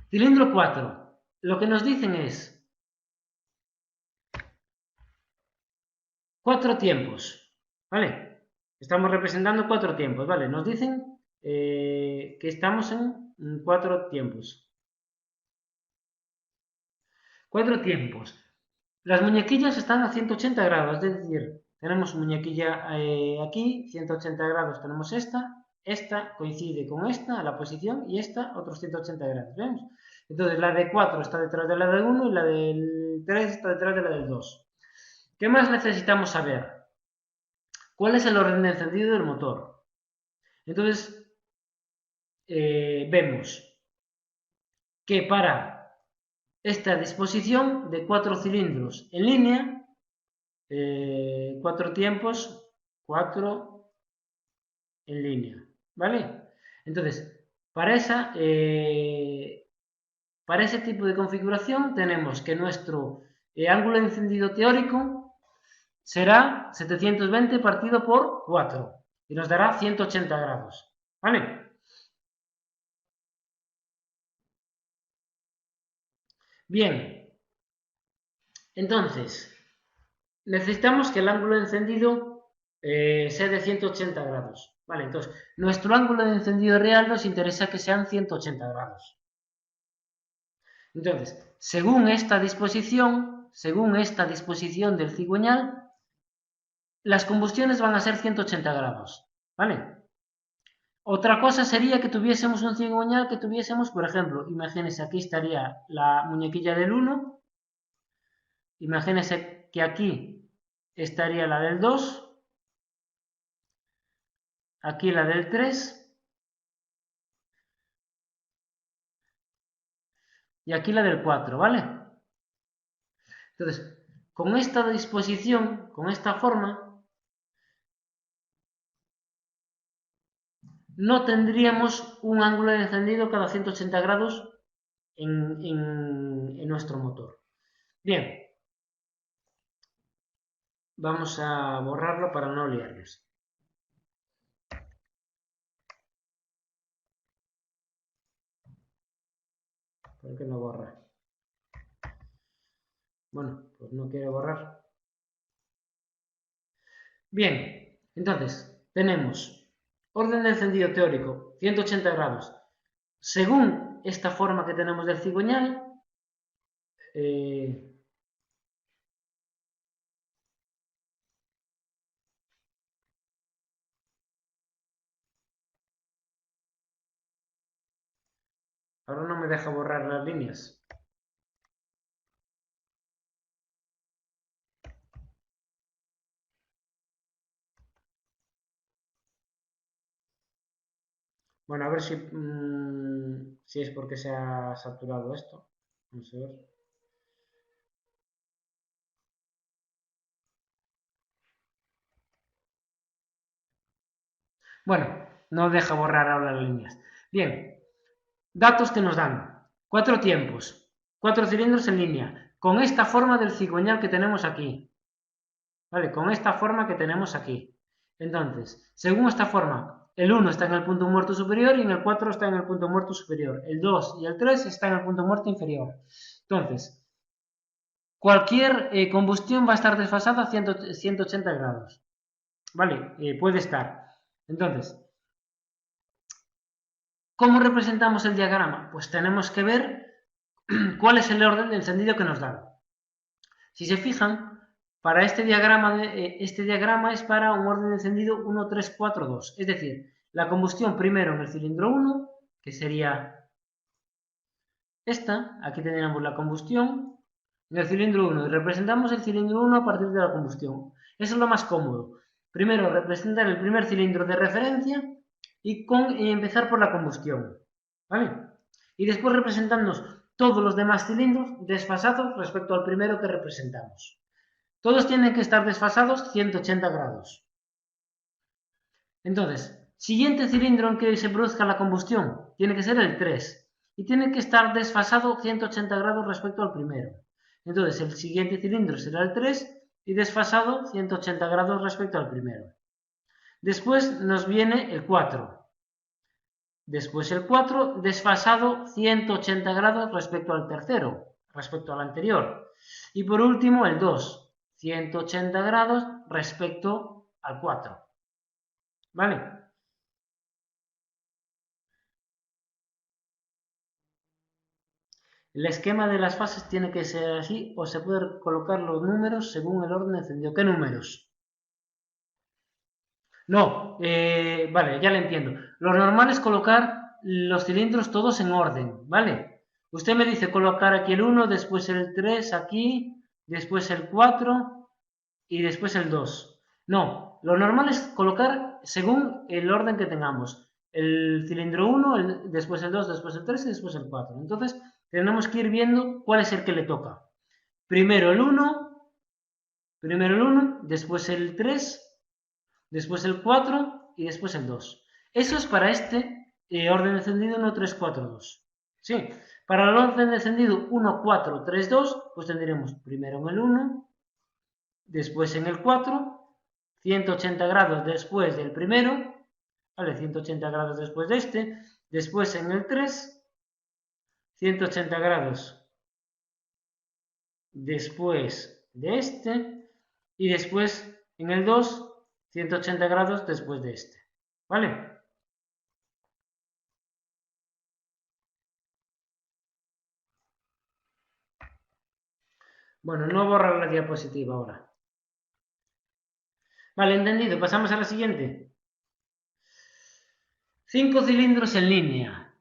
Cilindro 4. Lo que nos dicen es 4 tiempos, ¿vale? Estamos representando 4 tiempos, ¿vale? Nos dicen que estamos en 4 tiempos. 4 tiempos. Las muñequillas están a 180 grados, es decir, tenemos muñequilla aquí, 180 grados tenemos esta coincide con esta, la posición, y esta otros 180 grados, ¿vemos? Entonces la de 4 está detrás de la de 1 y la del 3 está detrás de la del 2. ¿Qué más necesitamos saber? ¿Cuál es el orden de encendido del motor? Entonces, vemos que para esta disposición de 4 cilindros en línea, 4 tiempos, 4 en línea, ¿vale? Entonces, para ese tipo de configuración tenemos que nuestro ángulo de encendido teórico será 720 partido por 4 y nos dará 180 grados, ¿vale? Bien, entonces, necesitamos que el ángulo de encendido sea de 180 grados, ¿vale? Entonces, nuestro ángulo de encendido real nos interesa que sean 180 grados. Entonces, según esta disposición del cigüeñal, las combustiones van a ser 180 grados, ¿vale? Otra cosa sería que tuviésemos un cigüeñal que tuviésemos, por ejemplo, imagínense, aquí estaría la muñequilla del 1, imagínense que aquí estaría la del 2, aquí la del 3 y aquí la del 4, ¿vale? Entonces, con esta disposición, con esta forma, no tendríamos un ángulo de encendido cada 180 grados en nuestro motor. Bien, vamos a borrarlo para no liarnos. ¿Por qué no borra? Bueno, pues no quiere borrar. Bien, entonces tenemos orden de encendido teórico 180 grados. Según esta forma que tenemos del cigüeñal, ahora no me deja borrar las líneas. Bueno, a ver si es porque se ha saturado esto. Vamos a ver. Bueno, no deja borrar ahora las líneas. Bien, datos que nos dan. 4 tiempos, 4 cilindros en línea, con esta forma del cigüeñal que tenemos aquí. ¿Vale? Con esta forma que tenemos aquí. Entonces, según esta forma, el 1 está en el punto muerto superior y en el 4 está en el punto muerto superior. El 2 y el 3 están en el punto muerto inferior. Entonces, cualquier combustión va a estar desfasada a 180 grados. ¿Vale? Puede estar. Entonces, ¿cómo representamos el diagrama? Pues tenemos que ver cuál es el orden de encendido que nos dan. Si se fijan, para este diagrama es para un orden de encendido 1, 3, 4, 2. Es decir, la combustión primero en el cilindro 1, que sería esta. Aquí tendríamos la combustión en el cilindro 1 y representamos el cilindro 1 a partir de la combustión. Eso es lo más cómodo. Primero representar el primer cilindro de referencia y empezar por la combustión, ¿vale? Y después representarnos todos los demás cilindros desfasados respecto al primero que representamos. Todos tienen que estar desfasados 180 grados. Entonces, siguiente cilindro en que se produzca la combustión tiene que ser el 3 y tiene que estar desfasado 180 grados respecto al primero. Entonces, el siguiente cilindro será el 3 y desfasado 180 grados respecto al primero. Después nos viene el 4. Después el 4 desfasado 180 grados respecto al tercero, respecto al anterior. Y por último el 2, 180 grados respecto al 4. ¿Vale? El esquema de las fases tiene que ser así o se pueden colocar los números según el orden encendido. ¿Qué números? No, vale, ya le entiendo. Lo normal es colocar los cilindros todos en orden, ¿vale? Usted me dice colocar aquí el 1, después el 3 aquí, después el 4 y después el 2. No, lo normal es colocar según el orden que tengamos. El cilindro 1, después el 2, después el 3 y después el 4. Entonces, tenemos que ir viendo cuál es el que le toca. Primero el 1, después el 3, después el 4 y después el 2. Eso es para este orden de encendido 1, 3, 4, 2. Sí, para el orden de encendido 1, 4, 3, 2, pues tendremos primero en el 1, después en el 4, 180 grados después del primero, ¿vale? 180 grados después de este, después en el 3, 180 grados después de este, y después en el 2, 180 grados después de este, ¿vale? Bueno, no borrar la diapositiva ahora. Vale, entendido. Pasamos a la siguiente. 5 cilindros en línea.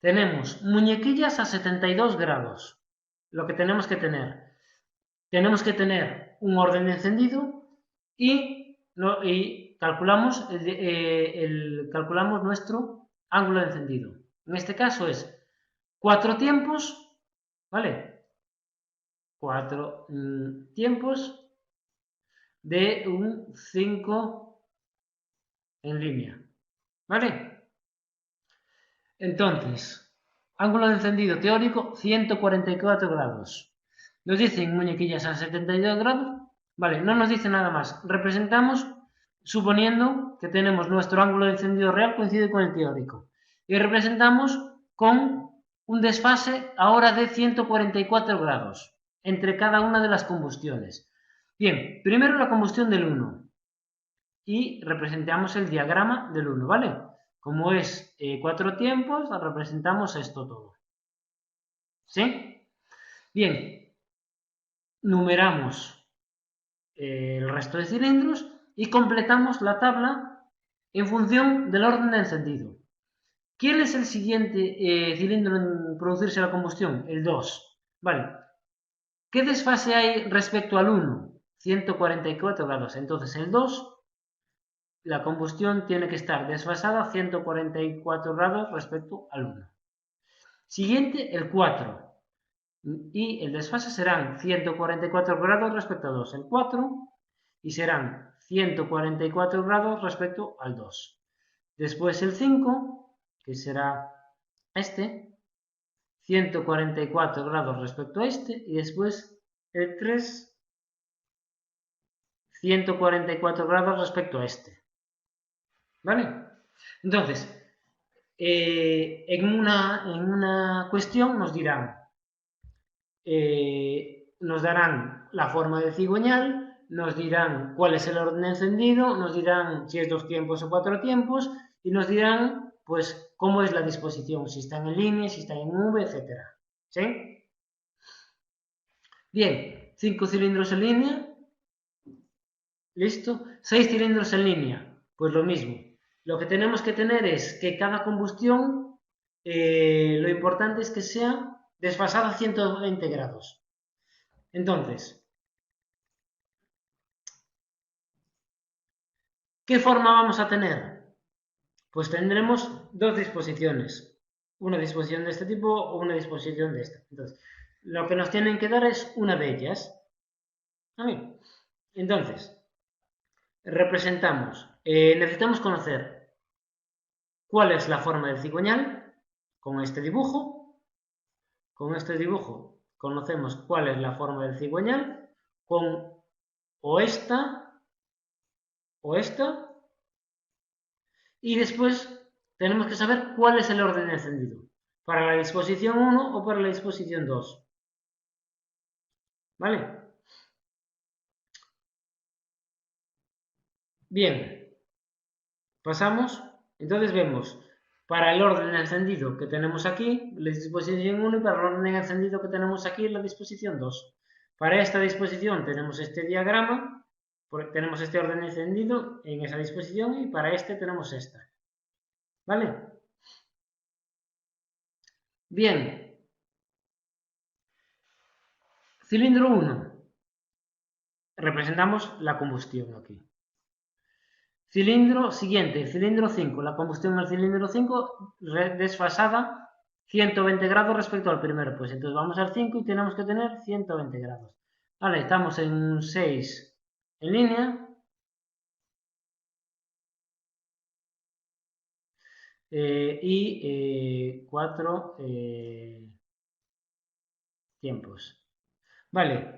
Tenemos muñequillas a 72 grados. Lo que tenemos que tener. Tenemos que tener un orden de encendido y calculamos, calculamos nuestro ángulo de encendido. En este caso es 4 tiempos, ¿vale? 4 tiempos de un 5 en línea, ¿vale? Entonces, ángulo de encendido teórico 144 grados. Nos dicen muñequillas a 72 grados, vale, no nos dice nada más. Representamos suponiendo que tenemos nuestro ángulo de encendido real coincide con el teórico. Y representamos con un desfase ahora de 144 grados entre cada una de las combustiones. Bien, primero la combustión del 1 y representamos el diagrama del 1, ¿vale? Como es 4 tiempos, representamos esto todo. ¿Sí? Bien, numeramos el resto de cilindros y completamos la tabla en función del orden de encendido. ¿Quién es el siguiente cilindro en producirse la combustión? El 2. Vale. ¿Qué desfase hay respecto al 1? 144 grados. Entonces el 2, la combustión tiene que estar desfasada a 144 grados respecto al 1. Siguiente, el 4. Y el desfase serán 144 grados respecto al 2. El 4 y serán 144 grados respecto al 2. Después el 5, que será este, 144 grados respecto a este, y después el 3, 144 grados respecto a este. ¿Vale? Entonces, en una cuestión nos darán la forma del cigüeñal, nos dirán cuál es el orden encendido, nos dirán si es 2 tiempos o 4 tiempos, y nos dirán, pues, cómo es la disposición, si están en línea, si están en V, etc. ¿Sí? Bien, 5 cilindros en línea, ¿listo? 6 cilindros en línea, pues lo mismo. Lo que tenemos que tener es que cada combustión, lo importante es que sea desfasada a 120 grados. Entonces, ¿qué forma vamos a tener? Pues tendremos dos disposiciones. una disposición de este tipo o una disposición de esta. Entonces, lo que nos tienen que dar es una de ellas. ¿Vale? Entonces, representamos, necesitamos conocer cuál es la forma del cigüeñal con este dibujo. Con este dibujo conocemos cuál es la forma del cigüeñal con o esta o esta. Y después tenemos que saber cuál es el orden encendido. Para la disposición 1 o para la disposición 2. ¿Vale? Bien, pasamos. Entonces vemos para el orden encendido que tenemos aquí, la disposición 1, y para el orden encendido que tenemos aquí, la disposición 2. Para esta disposición tenemos este diagrama, tenemos este orden encendido en esa disposición, y para este tenemos esta. ¿Vale? Bien. Cilindro 1. Representamos la combustión aquí. Cilindro siguiente, cilindro 5. La combustión del cilindro 5 desfasada 120 grados respecto al primero. Pues entonces vamos al 5 y tenemos que tener 120 grados. Vale, estamos en 6 en línea. Y 4 tiempos. Vale.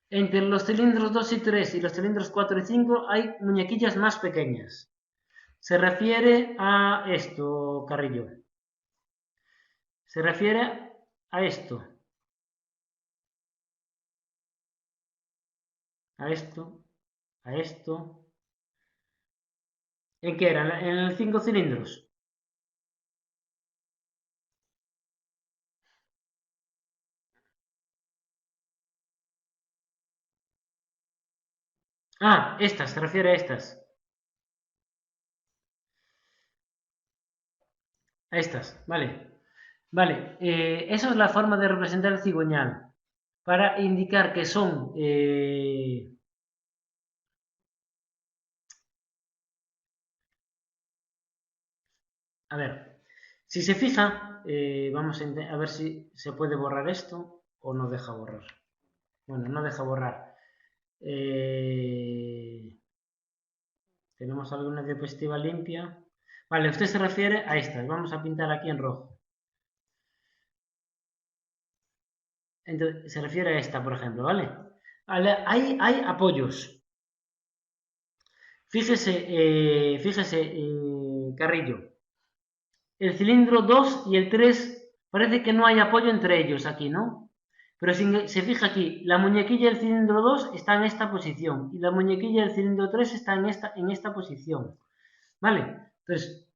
Entre los cilindros 2 y 3 y los cilindros 4 y 5 hay muñequillas más pequeñas. Se refiere a esto, Carrillo. Se refiere a esto. A esto. A esto. ¿En qué era? ¿En el 5 cilindros? Ah, estas, se refiere a estas. A estas, vale. Vale, esa es la forma de representar el cigüeñal. Para indicar que son... a ver, si se fija, vamos a ver si se puede borrar esto o no deja borrar. Bueno, no deja borrar. Tenemos alguna diapositiva limpia. Vale, usted se refiere a estas. Vamos a pintar aquí en rojo. Entonces, se refiere a esta, por ejemplo, ¿vale? Hay apoyos. Fíjese, Carrillo. El cilindro 2 y el 3 parece que no hay apoyo entre ellos aquí, ¿no? Pero si se fija aquí, la muñequilla del cilindro 2 está en esta posición y la muñequilla del cilindro 3 está en esta posición. ¿Vale? Entonces,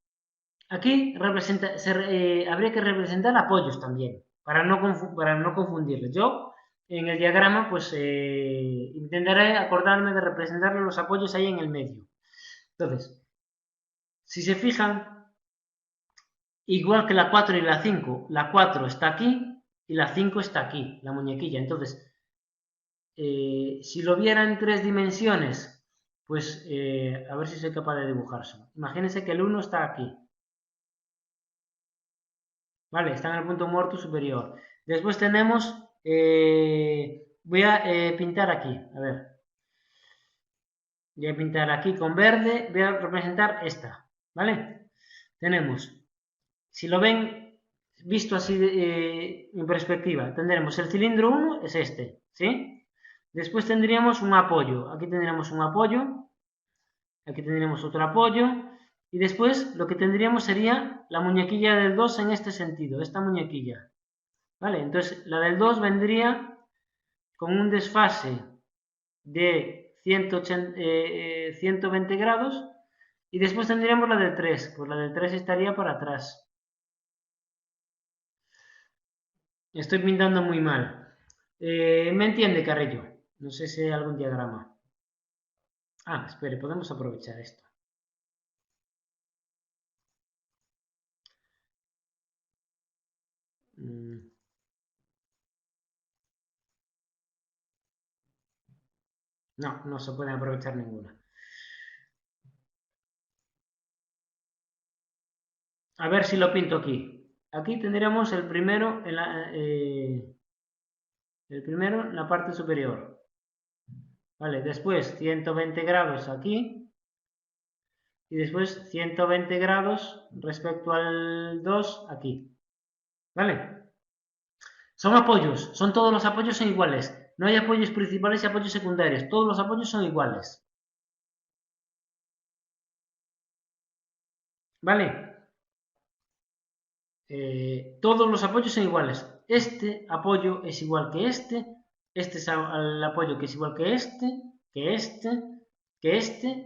aquí habría que representar apoyos también, para no confundirles. Yo, en el diagrama, pues intentaré acordarme de representar los apoyos ahí en el medio. Entonces, si se fijan, igual que la 4 y la 5, la 4 está aquí y la 5 está aquí, la muñequilla. Entonces, si lo viera en 3 dimensiones, pues a ver si soy capaz de dibujárselo. Imagínense que el 1 está aquí. Vale, está en el punto muerto superior. Después tenemos, voy a pintar aquí, a ver. Voy a pintar aquí con verde, voy a representar esta, ¿vale? Tenemos, si lo ven visto así en perspectiva, tendremos el cilindro 1, es este, ¿sí? Después tendríamos un apoyo, aquí tendríamos un apoyo, aquí tendríamos otro apoyo, y después lo que tendríamos sería la muñequilla del 2 en este sentido, esta muñequilla, ¿vale? Entonces la del 2 vendría con un desfase de 120 grados, y después tendríamos la del 3, pues la del 3 estaría para atrás. Estoy pintando muy mal. ¿Me entiende, Carrillo? No sé si hay algún diagrama. Ah, espere, podemos aprovechar esto. No, no se puede aprovechar ninguna. A ver si lo pinto aquí. Aquí tendríamos el primero en la parte superior. Vale, después 120 grados aquí y después 120 grados respecto al 2 aquí. ¿Vale? Son apoyos, todos los apoyos son iguales. No hay apoyos principales y apoyos secundarios. Todos los apoyos son iguales. ¿Vale? Todos los apoyos son iguales. Este apoyo es igual que este es el apoyo que es igual que este,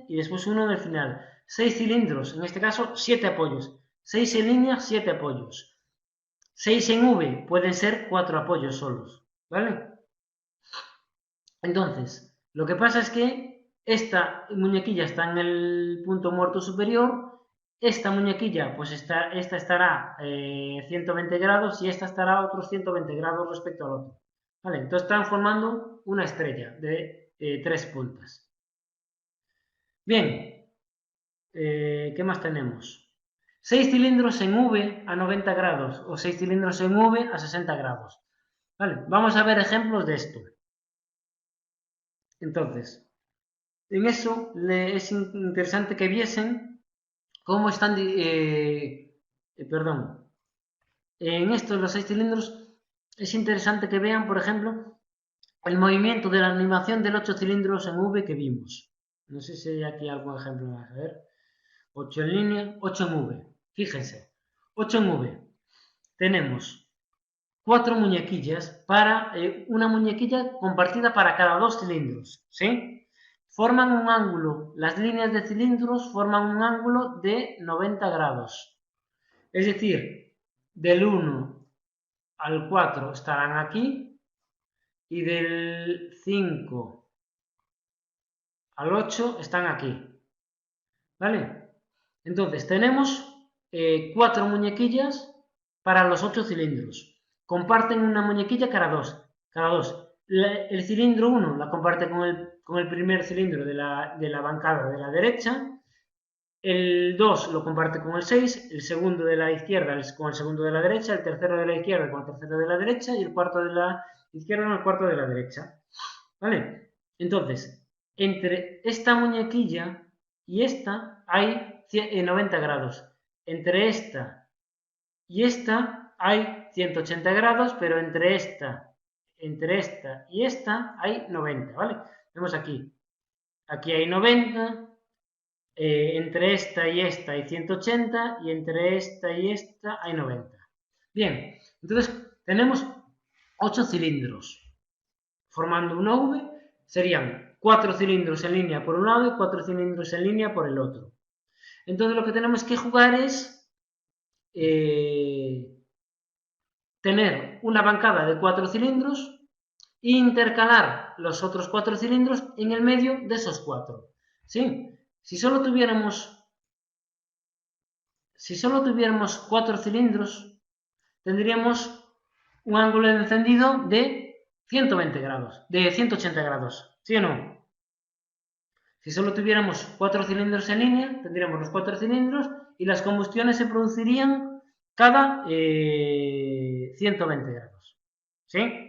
y después uno del final. 6 cilindros, en este caso 7 apoyos. 6 en línea, 7 apoyos. 6 en V, pueden ser 4 apoyos solos, ¿vale? Entonces, lo que pasa es que esta muñequilla está en el punto muerto superior. Esta muñequilla, pues esta estará 120 grados y esta estará a otros 120 grados respecto al otro. ¿Vale? Entonces están formando una estrella de 3 puntas. Bien, ¿qué más tenemos? 6 cilindros en V a 90 grados o 6 cilindros en V a 60 grados. ¿Vale? Vamos a ver ejemplos de esto. Entonces, en eso es interesante que viesen cómo están, perdón, en estos los 6 cilindros es interesante que vean, por ejemplo, el movimiento de la animación del 8 cilindros en V que vimos. No sé si hay aquí algún ejemplo más. A ver, 8 en línea, 8 en V. Fíjense, 8 en V. Tenemos 4 muñequillas para una muñequilla compartida para cada 2 cilindros, ¿sí? Forman un ángulo, las líneas de cilindros forman un ángulo de 90 grados. Es decir, del 1 al 4 estarán aquí y del 5 al 8 están aquí. ¿Vale? Entonces, tenemos 4 muñequillas para los 8 cilindros. Comparten una muñequilla cada dos. El cilindro 1 la comparte con el primer cilindro de la bancada de la derecha. El 2 lo comparte con el 6, el segundo de la izquierda con el segundo de la derecha, el tercero de la izquierda con el tercero de la derecha y el cuarto de la izquierda con el cuarto de la derecha. ¿Vale? Entonces, entre esta muñequilla y esta hay 90 grados. Entre esta y esta hay 180 grados, pero entre esta y esta hay 90, ¿vale? Vemos aquí. Aquí hay 90, entre esta y esta hay 180 y entre esta y esta hay 90. Bien, entonces tenemos 8 cilindros formando una V. Serían 4 cilindros en línea por un lado y 4 cilindros en línea por el otro. Entonces lo que tenemos que jugar es tener una bancada de 4 cilindros e intercalar los otros 4 cilindros en el medio de esos 4. ¿Sí? Si solo tuviéramos 4 cilindros, tendríamos un ángulo de encendido de 120 grados, de 180 grados, ¿sí o no? Si solo tuviéramos 4 cilindros en línea, tendríamos los 4 cilindros y las combustiones se producirían cada 120 grados, ¿sí?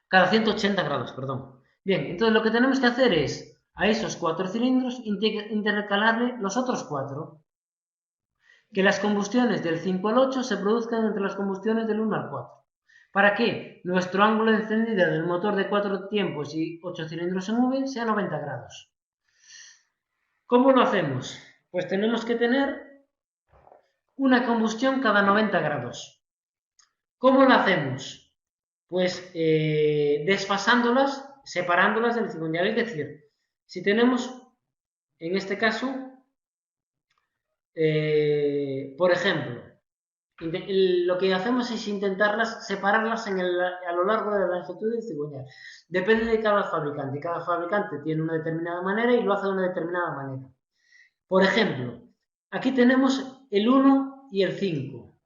Cada 180 grados, perdón. Bien, entonces lo que tenemos que hacer es a esos 4 cilindros intercalarle los otros 4. Que las combustiones del 5 al 8 se produzcan entre las combustiones del 1 al 4. ¿Para qué? Nuestro ángulo de encendida del motor de 4 tiempos y 8 cilindros en V sea 90 grados. ¿Cómo lo hacemos? Pues tenemos que tener una combustión cada 90 grados. ¿Cómo lo hacemos? Pues desfasándolas, separándolas del cigüeñal. Es decir, si tenemos, en este caso, por ejemplo, lo que hacemos es intentarlas separarlas a lo largo de la longitud del cigüeñal. Depende de cada fabricante. Cada fabricante tiene una determinada manera y lo hace de una determinada manera. Por ejemplo, aquí tenemos el 1 y el 5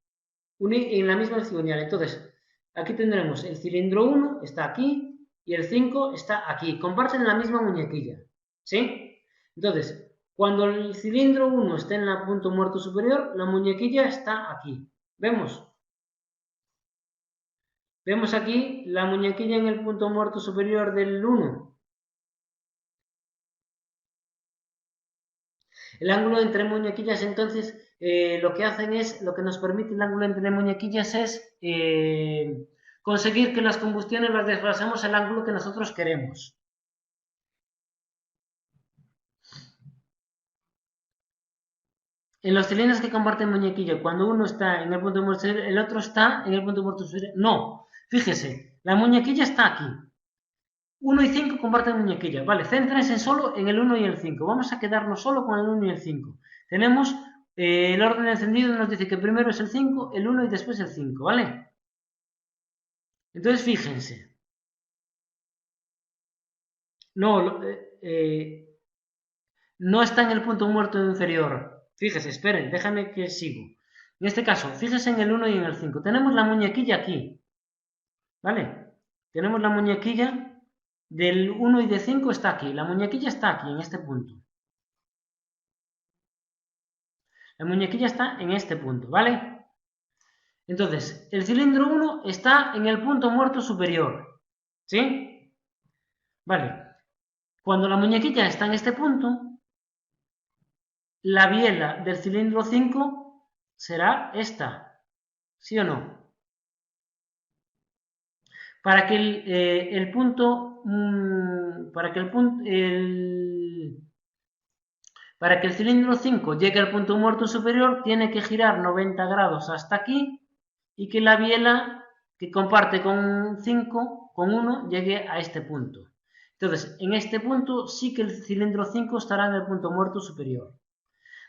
en la misma cigüeñal. Entonces, aquí tendremos el cilindro 1, está aquí, y el 5 está aquí. Comparten la misma muñequilla. ¿Sí? Entonces, Cuando el cilindro 1 esté en el punto muerto superior, la muñequilla está aquí. ¿Vemos? ¿Vemos aquí la muñequilla en el punto muerto superior del 1? El ángulo entre muñequillas, entonces, lo que hacen es, lo que nos permite el ángulo entre muñequillas es conseguir que las combustiones las desplazamos al ángulo que nosotros queremos. En los cilindros que comparten muñequilla, cuando uno está en el punto muerto superior, el otro está en el punto muerto superior. No, fíjese, la muñequilla está aquí. 1 y 5 comparten muñequilla. Vale, céntrense solo en el 1 y el 5. Vamos a quedarnos solo con el 1 y el 5. Tenemos el orden de encendido, nos dice que primero es el 5, el 1 y después el 5, ¿vale? Entonces fíjense. No, no está en el punto muerto inferior. Fíjese, esperen, déjame que sigo. En este caso, fíjense en el 1 y en el 5. Tenemos la muñequilla aquí, ¿vale? Tenemos la muñequilla del 1 y de 5 está aquí. La muñequilla está aquí, en este punto. La muñequilla está en este punto, ¿vale? Entonces, el cilindro 1 está en el punto muerto superior, ¿sí? Vale. Cuando la muñequilla está en este punto, la biela del cilindro 5 será esta, ¿sí o no? Para que el punto, para que para que el cilindro 5 llegue al punto muerto superior, tiene que girar 90 grados hasta aquí y que la biela que comparte con 5, con 1, llegue a este punto. Entonces, en este punto sí que el cilindro 5 estará en el punto muerto superior.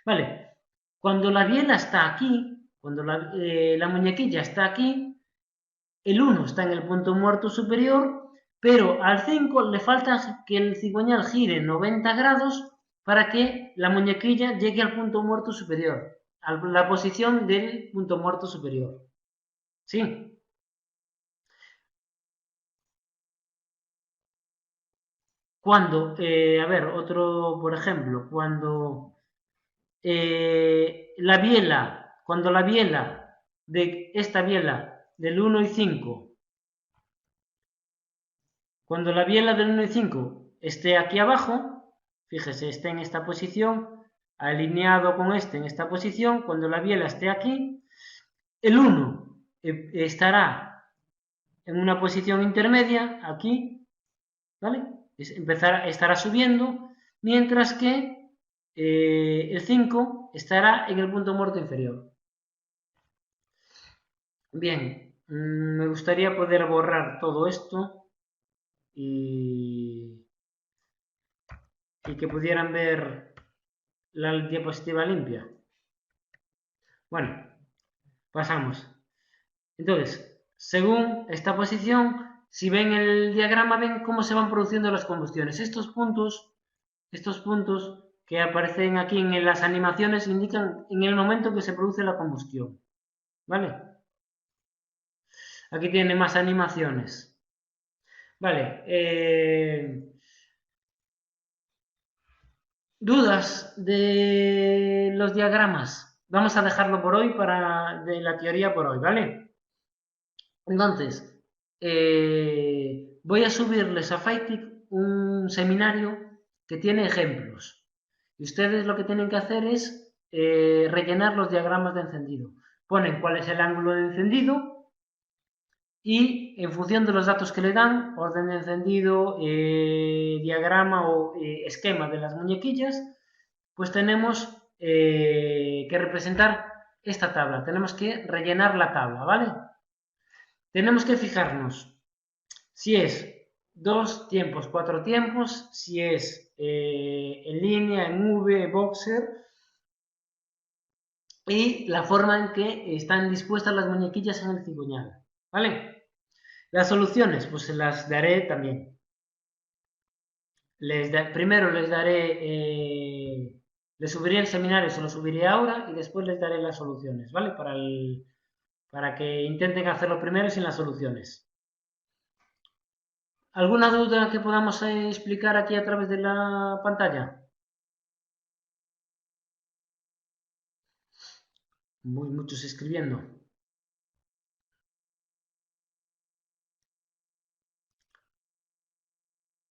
Vale, cuando la biela está aquí, cuando la muñequilla está aquí, el 1 está en el punto muerto superior, pero al 5 le falta que el cigüeñal gire 90 grados para que la muñequilla llegue al punto muerto superior, a la posición del punto muerto superior. ¿Sí? Cuando, a ver, otro, por ejemplo, cuando la biela de esta biela del 1 y 5, cuando la biela del 1 y 5 esté aquí abajo, fíjese, esté en esta posición, alineado con este en esta posición, cuando la biela esté aquí, el 1 estará en una posición intermedia, aquí, ¿vale? Estará subiendo, mientras que el 5 estará en el punto muerto inferior. Bien, me gustaría poder borrar todo esto y que pudieran ver la diapositiva limpia. Bueno, pasamos. Entonces, según esta posición, si ven el diagrama, ven cómo se van produciendo las combustiones. Estos puntos que aparecen aquí en las animaciones indican en el momento que se produce la combustión. ¿Vale? Aquí tiene más animaciones. Vale. ¿Dudas de los diagramas? Vamos a dejarlo por hoy de la teoría por hoy, ¿vale? Entonces, voy a subirles a Faitic un seminario que tiene ejemplos. Y ustedes lo que tienen que hacer es rellenar los diagramas de encendido. Ponen cuál es el ángulo de encendido y en función de los datos que le dan, orden de encendido, diagrama o esquema de las muñequillas, pues tenemos que representar esta tabla. Tenemos que rellenar la tabla, ¿vale? Tenemos que fijarnos si es 2 tiempos, 4 tiempos, si es en línea, en V, boxer, y la forma en que están dispuestas las muñequillas en el cigüeñal, ¿vale? Las soluciones, pues se las daré también. Primero les subiré el seminario, se lo subiré ahora y después les daré las soluciones, ¿vale? Para que intenten hacerlo primero sin las soluciones. ¿Alguna duda que podamos explicar aquí a través de la pantalla? Muchos escribiendo.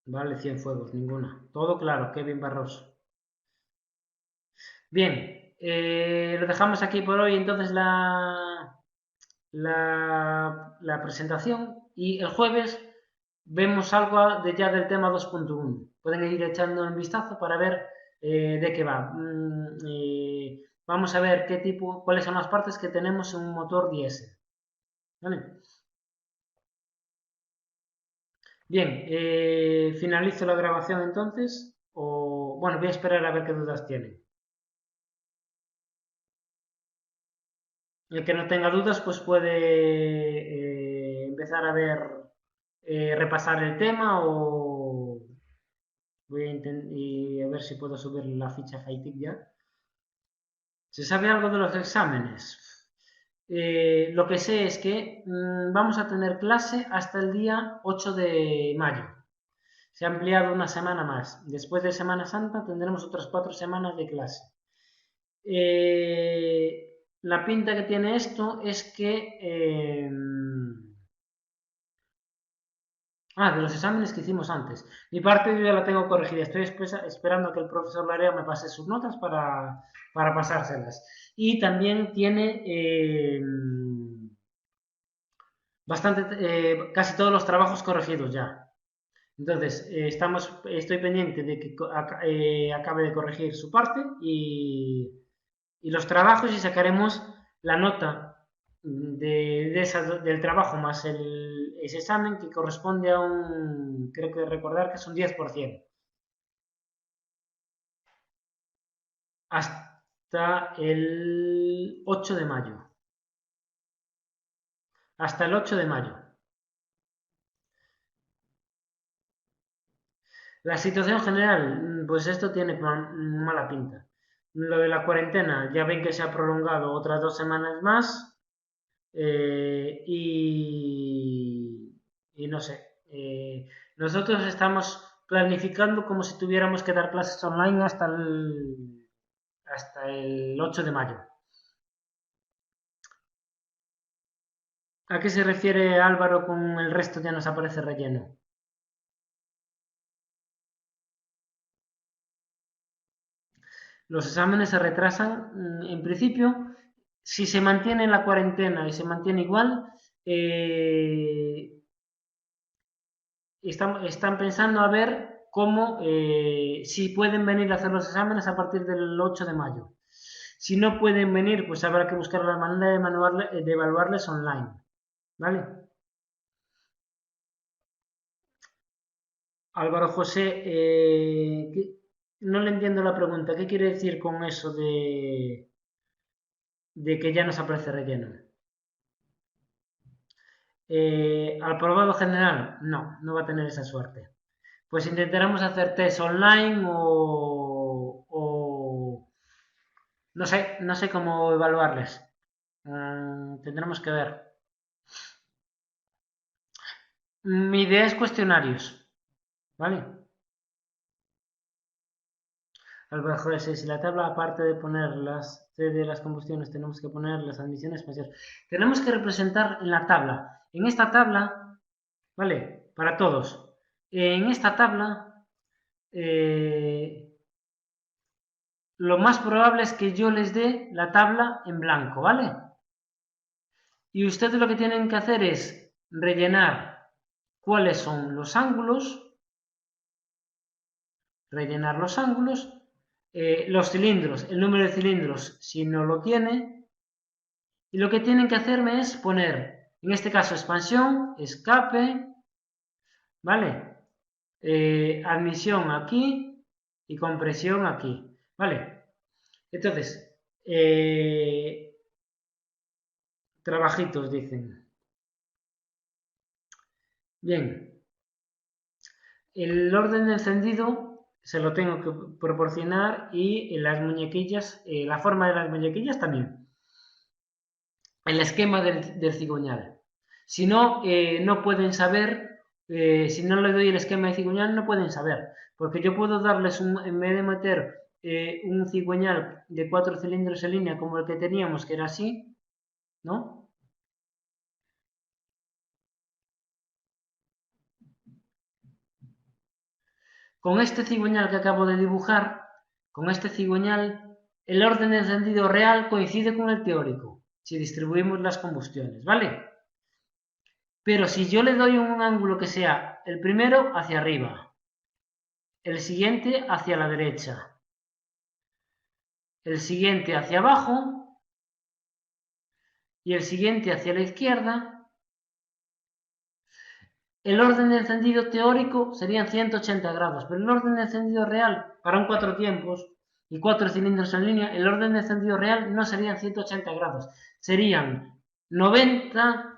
Vale, Cienfuegos, ninguna. Todo claro, Kevin Barroso. Bien, lo dejamos aquí por hoy entonces la presentación y el jueves vemos algo ya del tema 2.1. Pueden ir echando un vistazo para ver de qué va. Vamos a ver cuáles son las partes que tenemos en un motor diésel. ¿Vale? Bien, finalizo la grabación entonces. Bueno, voy a esperar a ver qué dudas tienen. El que no tenga dudas, pues puede empezar a ver, repasar el tema o voy a intentar y a ver si puedo subir la ficha FITIC ya. ¿Se sabe algo de los exámenes? Lo que sé es que vamos a tener clase hasta el día 8 de mayo. Se ha ampliado una semana más. Después de Semana Santa tendremos otras 4 semanas de clase. La pinta que tiene esto es que... de los exámenes que hicimos antes. Mi parte yo ya la tengo corregida. Estoy esperando a que el profesor Larea me pase sus notas para pasárselas. Y también tiene casi todos los trabajos corregidos ya. Entonces, estoy pendiente de que acabe de corregir su parte y los trabajos y sacaremos la nota del trabajo más ese examen que corresponde a creo que recordar que es un 10%. Hasta el 8 de mayo. Hasta el 8 de mayo. La situación general, pues esto tiene mala pinta. Lo de la cuarentena, ya ven que se ha prolongado otras 2 semanas más y no sé. Nosotros estamos planificando como si tuviéramos que dar clases online hasta el 8 de mayo. ¿A qué se refiere Álvaro con el resto ya nos aparece relleno? Los exámenes se retrasan, en principio, si se mantiene la cuarentena y se mantiene igual, están pensando a ver cómo, si pueden venir a hacer los exámenes a partir del 8 de mayo. Si no pueden venir, pues habrá que buscar la manera de evaluarles online. ¿Vale? Álvaro José, no le entiendo la pregunta. ¿Qué quiere decir con eso de que ya nos aparece relleno? Al probado general, no va a tener esa suerte. Pues intentaremos hacer test online o no sé cómo evaluarles. Tendremos que ver. Mi idea es cuestionarios, ¿vale? Al si la tabla, aparte de poner de las combustiones, tenemos que poner las admisiones espaciales. Tenemos que representar en la tabla. En esta tabla, ¿vale? Para todos. En esta tabla, lo más probable es que yo les dé la tabla en blanco, ¿vale? Y ustedes lo que tienen que hacer es rellenar cuáles son los ángulos, los cilindros, el número de cilindros si no lo tiene, y lo que tienen que hacerme es poner, en este caso, expansión, escape, ¿vale? Admisión aquí y compresión aquí, ¿vale? Entonces, trabajitos, dicen. Bien, el orden de encendido se lo tengo que proporcionar y las muñequillas, la forma de las muñequillas también. El esquema del cigüeñal. Si no, no pueden saber, si no les doy el esquema de cigüeñal, no pueden saber. Porque yo puedo darles, en vez de meter un cigüeñal de 4 cilindros en línea como el que teníamos, que era así, ¿no? Con este cigüeñal que acabo de dibujar, con este cigüeñal, el orden de encendido real coincide con el teórico, si distribuimos las combustiones, ¿vale? Pero si yo le doy un ángulo que sea el primero hacia arriba, el siguiente hacia la derecha, el siguiente hacia abajo y el siguiente hacia la izquierda, el orden de encendido teórico serían 180 grados, pero el orden de encendido real, para un 4 tiempos y 4 cilindros en línea, el orden de encendido real no serían 180 grados, serían 90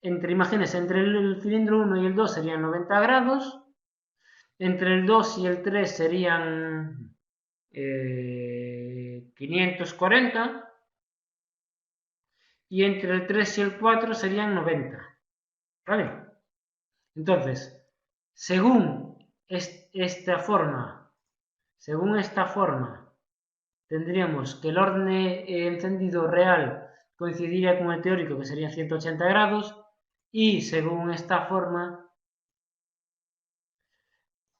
imagínense, entre el cilindro 1 y el 2 serían 90 grados, entre el 2 y el 3 serían 540 y entre el 3 y el 4 serían 90. ¿Vale? Entonces, según esta forma, tendríamos que el orden encendido real coincidiría con el teórico, que serían 180 grados, y según esta forma,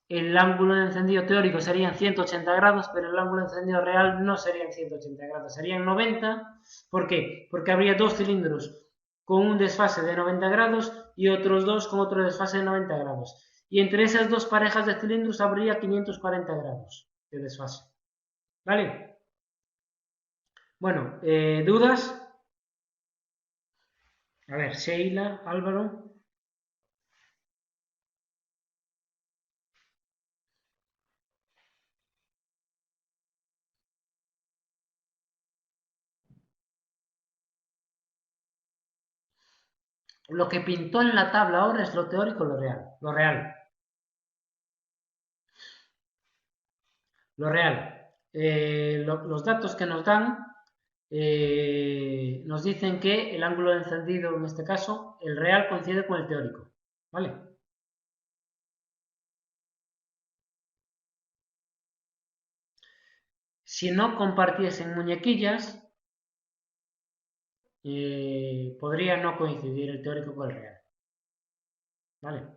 el ángulo de encendido teórico serían 180 grados, pero el ángulo de encendido real no serían 180 grados, serían 90. ¿Por qué? Porque habría dos cilindros con un desfase de 90 grados y otros dos con otro desfase de 90 grados. Y entre esas dos parejas de cilindros habría 540 grados de desfase. ¿Vale? Bueno, ¿dudas? A ver, Sheila, Álvaro. Lo que pintó en la tabla ahora es lo teórico, lo real. Lo real. Lo real. Los datos que nos dan nos dicen que el ángulo de encendido, en este caso, el real coincide con el teórico. ¿Vale? Si no compartiesen muñequillas, podría no coincidir el teórico con el real. ¿Vale?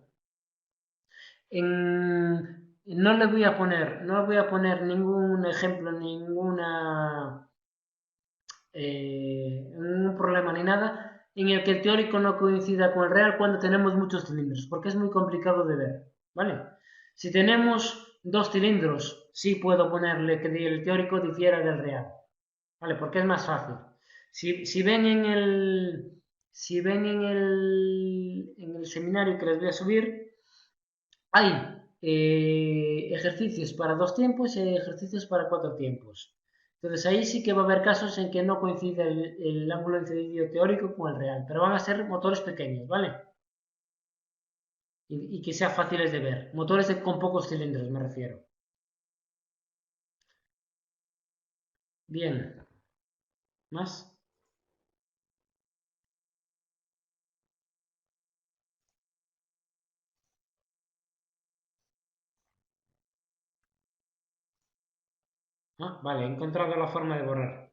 No voy a poner ningún ejemplo, ningún problema ni nada en el que el teórico no coincida con el real cuando tenemos muchos cilindros, porque es muy complicado de ver, ¿vale? Si tenemos dos cilindros, sí puedo ponerle que el teórico difiera del real, ¿vale? Porque es más fácil. Si ven en el seminario que les voy a subir, hay ejercicios para 2 tiempos y hay ejercicios para 4 tiempos. Entonces ahí sí que va a haber casos en que no coincide el ángulo de incidencia teórico con el real, pero van a ser motores pequeños, ¿vale? Y que sean fáciles de ver. Motores con pocos cilindros, me refiero. Bien. ¿Más? Ah, vale, he encontrado la forma de borrar.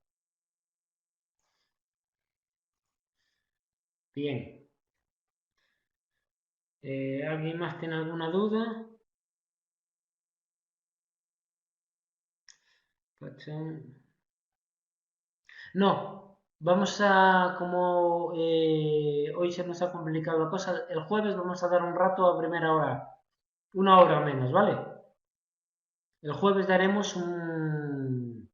Bien. ¿Alguien más tiene alguna duda? No, como hoy se nos ha complicado la cosa, el jueves vamos a dar un rato a primera hora, una hora o menos, ¿vale? El jueves daremos un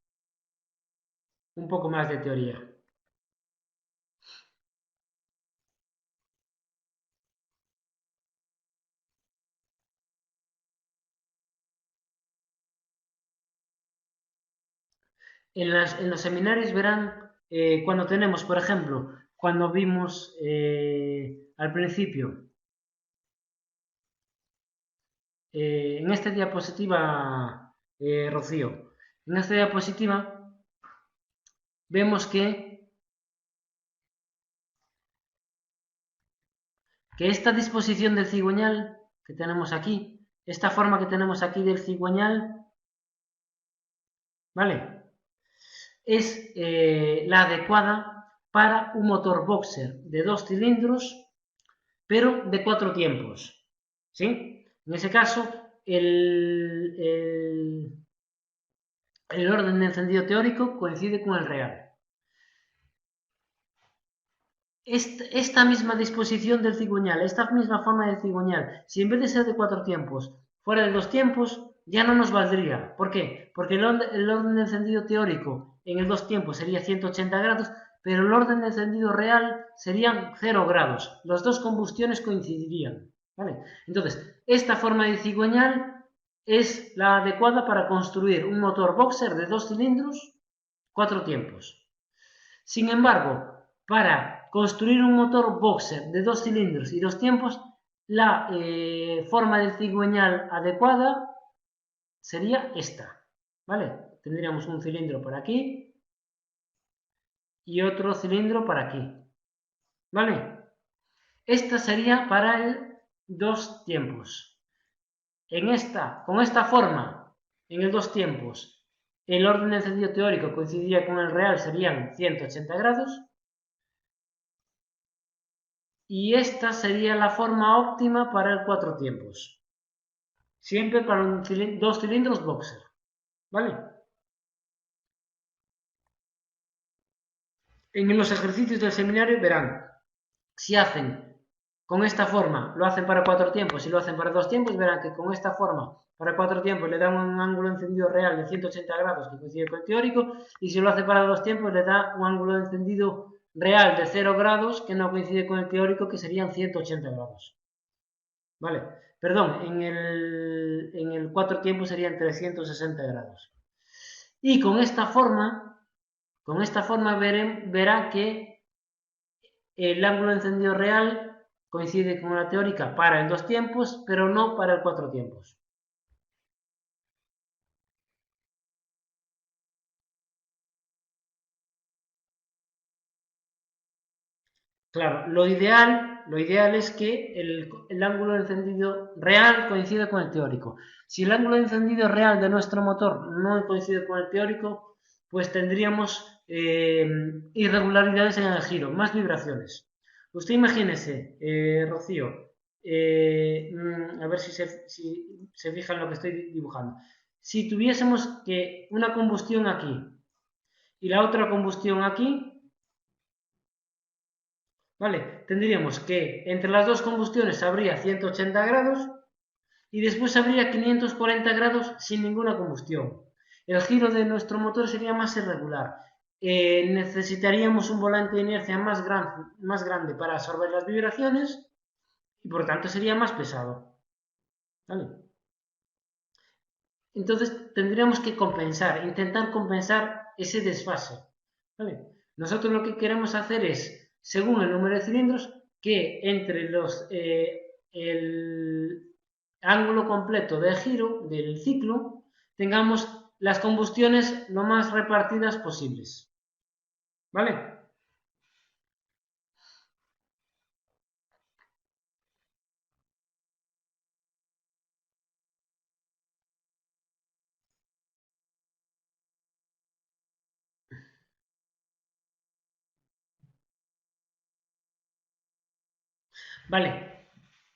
poco más de teoría. En los seminarios verán cuando tenemos, por ejemplo, cuando vimos al principio, en esta diapositiva, Rocío, en esta diapositiva vemos que esta disposición del cigüeñal que tenemos aquí esta forma que tenemos aquí del cigüeñal, ¿vale? Es la adecuada para un motor boxer de 2 cilindros, pero de 4 tiempos, ¿sí? En ese caso, el orden de encendido teórico coincide con el real. Esta misma disposición del cigüeñal, esta misma forma del cigüeñal, si en vez de ser de 4 tiempos fuera de 2 tiempos, ya no nos valdría. ¿Por qué? Porque el orden de encendido teórico en el 2 tiempos sería 180 grados, pero el orden de encendido real serían 0 grados. Las dos combustiones coincidirían. ¿Vale? Entonces, esta forma de cigüeñal es la adecuada para construir un motor boxer de 2 cilindros, 4 tiempos. Sin embargo, para construir un motor boxer de 2 cilindros y 2 tiempos, la forma del cigüeñal adecuada sería esta, ¿vale? Tendríamos un cilindro por aquí y otro cilindro por aquí, ¿vale? Esta sería para el 2 tiempos. Con esta forma, en el 2 tiempos, el orden de encendido teórico coincidiría con el real, serían 180 grados. Y esta sería la forma óptima para el 4 tiempos. Siempre para dos cilindros boxer. ¿Vale? En los ejercicios del seminario verán, si hacen con esta forma, lo hacen para 4 tiempos y lo hacen para 2 tiempos, verán que con esta forma, para 4 tiempos, le da un ángulo de encendido real de 180 grados que coincide con el teórico, y si lo hace para 2 tiempos, le da un ángulo de encendido real de 0 grados que no coincide con el teórico, que serían 180 grados. ¿Vale? Perdón, en el 4 tiempos serían 360 grados. Y con esta forma verá que el ángulo de encendido real coincide con la teórica para el 2 tiempos, pero no para el 4 tiempos. Claro, lo ideal es que el ángulo de encendido real coincida con el teórico. Si el ángulo de encendido real de nuestro motor no coincide con el teórico, pues tendríamos irregularidades en el giro, más vibraciones. Usted imagínese, Rocío, a ver si se fija en lo que estoy dibujando. Si tuviésemos que una combustión aquí y la otra combustión aquí, ¿vale? Tendríamos que entre las dos combustiones habría 180 grados y después habría 540 grados sin ninguna combustión. El giro de nuestro motor sería más irregular. Necesitaríamos un volante de inercia más grande para absorber las vibraciones y por tanto sería más pesado. ¿Vale? Entonces tendríamos que intentar compensar ese desfase. ¿Vale? Nosotros lo que queremos hacer es, según el número de cilindros, que entre el ángulo completo de giro del ciclo tengamos las combustiones lo más repartidas posibles. ¿Vale? Vale.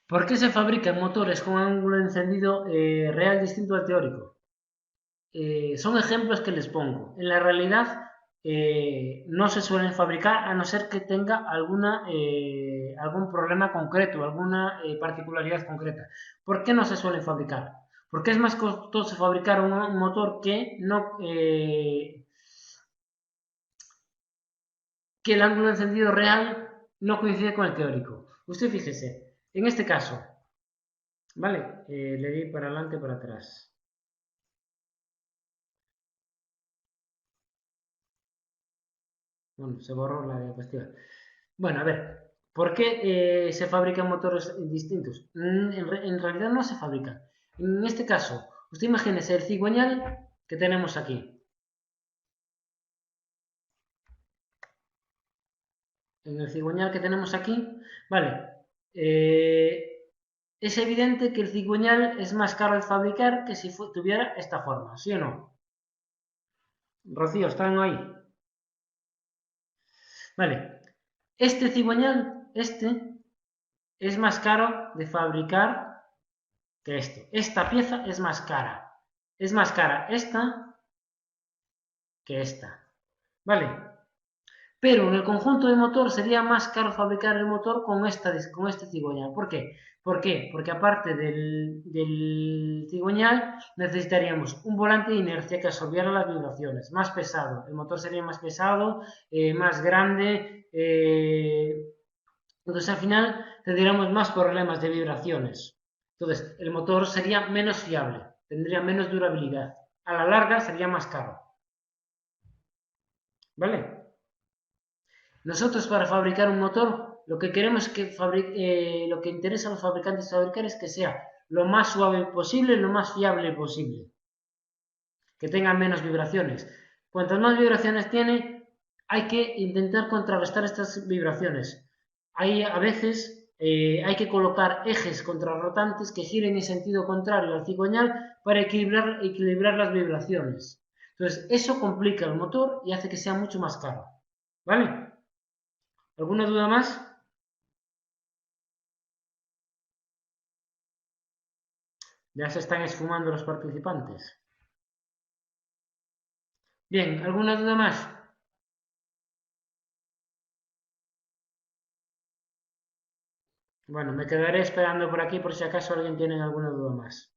¿Por qué se fabrican motores con ángulo de encendido real distinto al teórico? Son ejemplos que les pongo. En la realidad no se suelen fabricar a no ser que tenga algún problema concreto, alguna particularidad concreta. ¿Por qué no se suelen fabricar? Porque es más costoso fabricar un motor que el ángulo de encendido real no coincide con el teórico. Usted fíjese, en este caso, ¿vale? Le di para adelante y para atrás. Bueno, se borró la diapositiva. Bueno, a ver, ¿por qué se fabrican motores distintos? En realidad no se fabrican. En este caso, usted imagínese el cigüeñal que tenemos aquí. En el cigüeñal que tenemos aquí, vale. es evidente que el cigüeñal es más caro de fabricar que si tuviera esta forma, ¿sí o no? Rocío, ¿están ahí? Vale. Este cigüeñal, es más caro de fabricar que este. Esta pieza es más cara. Es más cara esta que esta. ¿Vale? Pero en el conjunto de motor sería más caro fabricar el motor con este cigüeñal. ¿Por qué? ¿Por qué? Porque aparte del cigüeñal necesitaríamos un volante de inercia que absorbiera las vibraciones, más pesado. El motor sería más pesado, más grande. Entonces al final tendríamos más problemas de vibraciones. Entonces el motor sería menos fiable, tendría menos durabilidad. A la larga sería más caro. ¿Vale? Nosotros para fabricar un motor, lo que queremos lo que interesa a los fabricantes fabricar es que sea lo más suave posible, lo más fiable posible, que tenga menos vibraciones. Cuantas más vibraciones tiene, hay que intentar contrarrestar estas vibraciones. A veces hay que colocar ejes contrarrotantes que giren en sentido contrario al cigüeñal para equilibrar las vibraciones. Entonces, eso complica el motor y hace que sea mucho más caro. ¿Vale? ¿Alguna duda más? Ya se están esfumando los participantes. Bien, ¿alguna duda más? Bueno, me quedaré esperando por aquí por si acaso alguien tiene alguna duda más.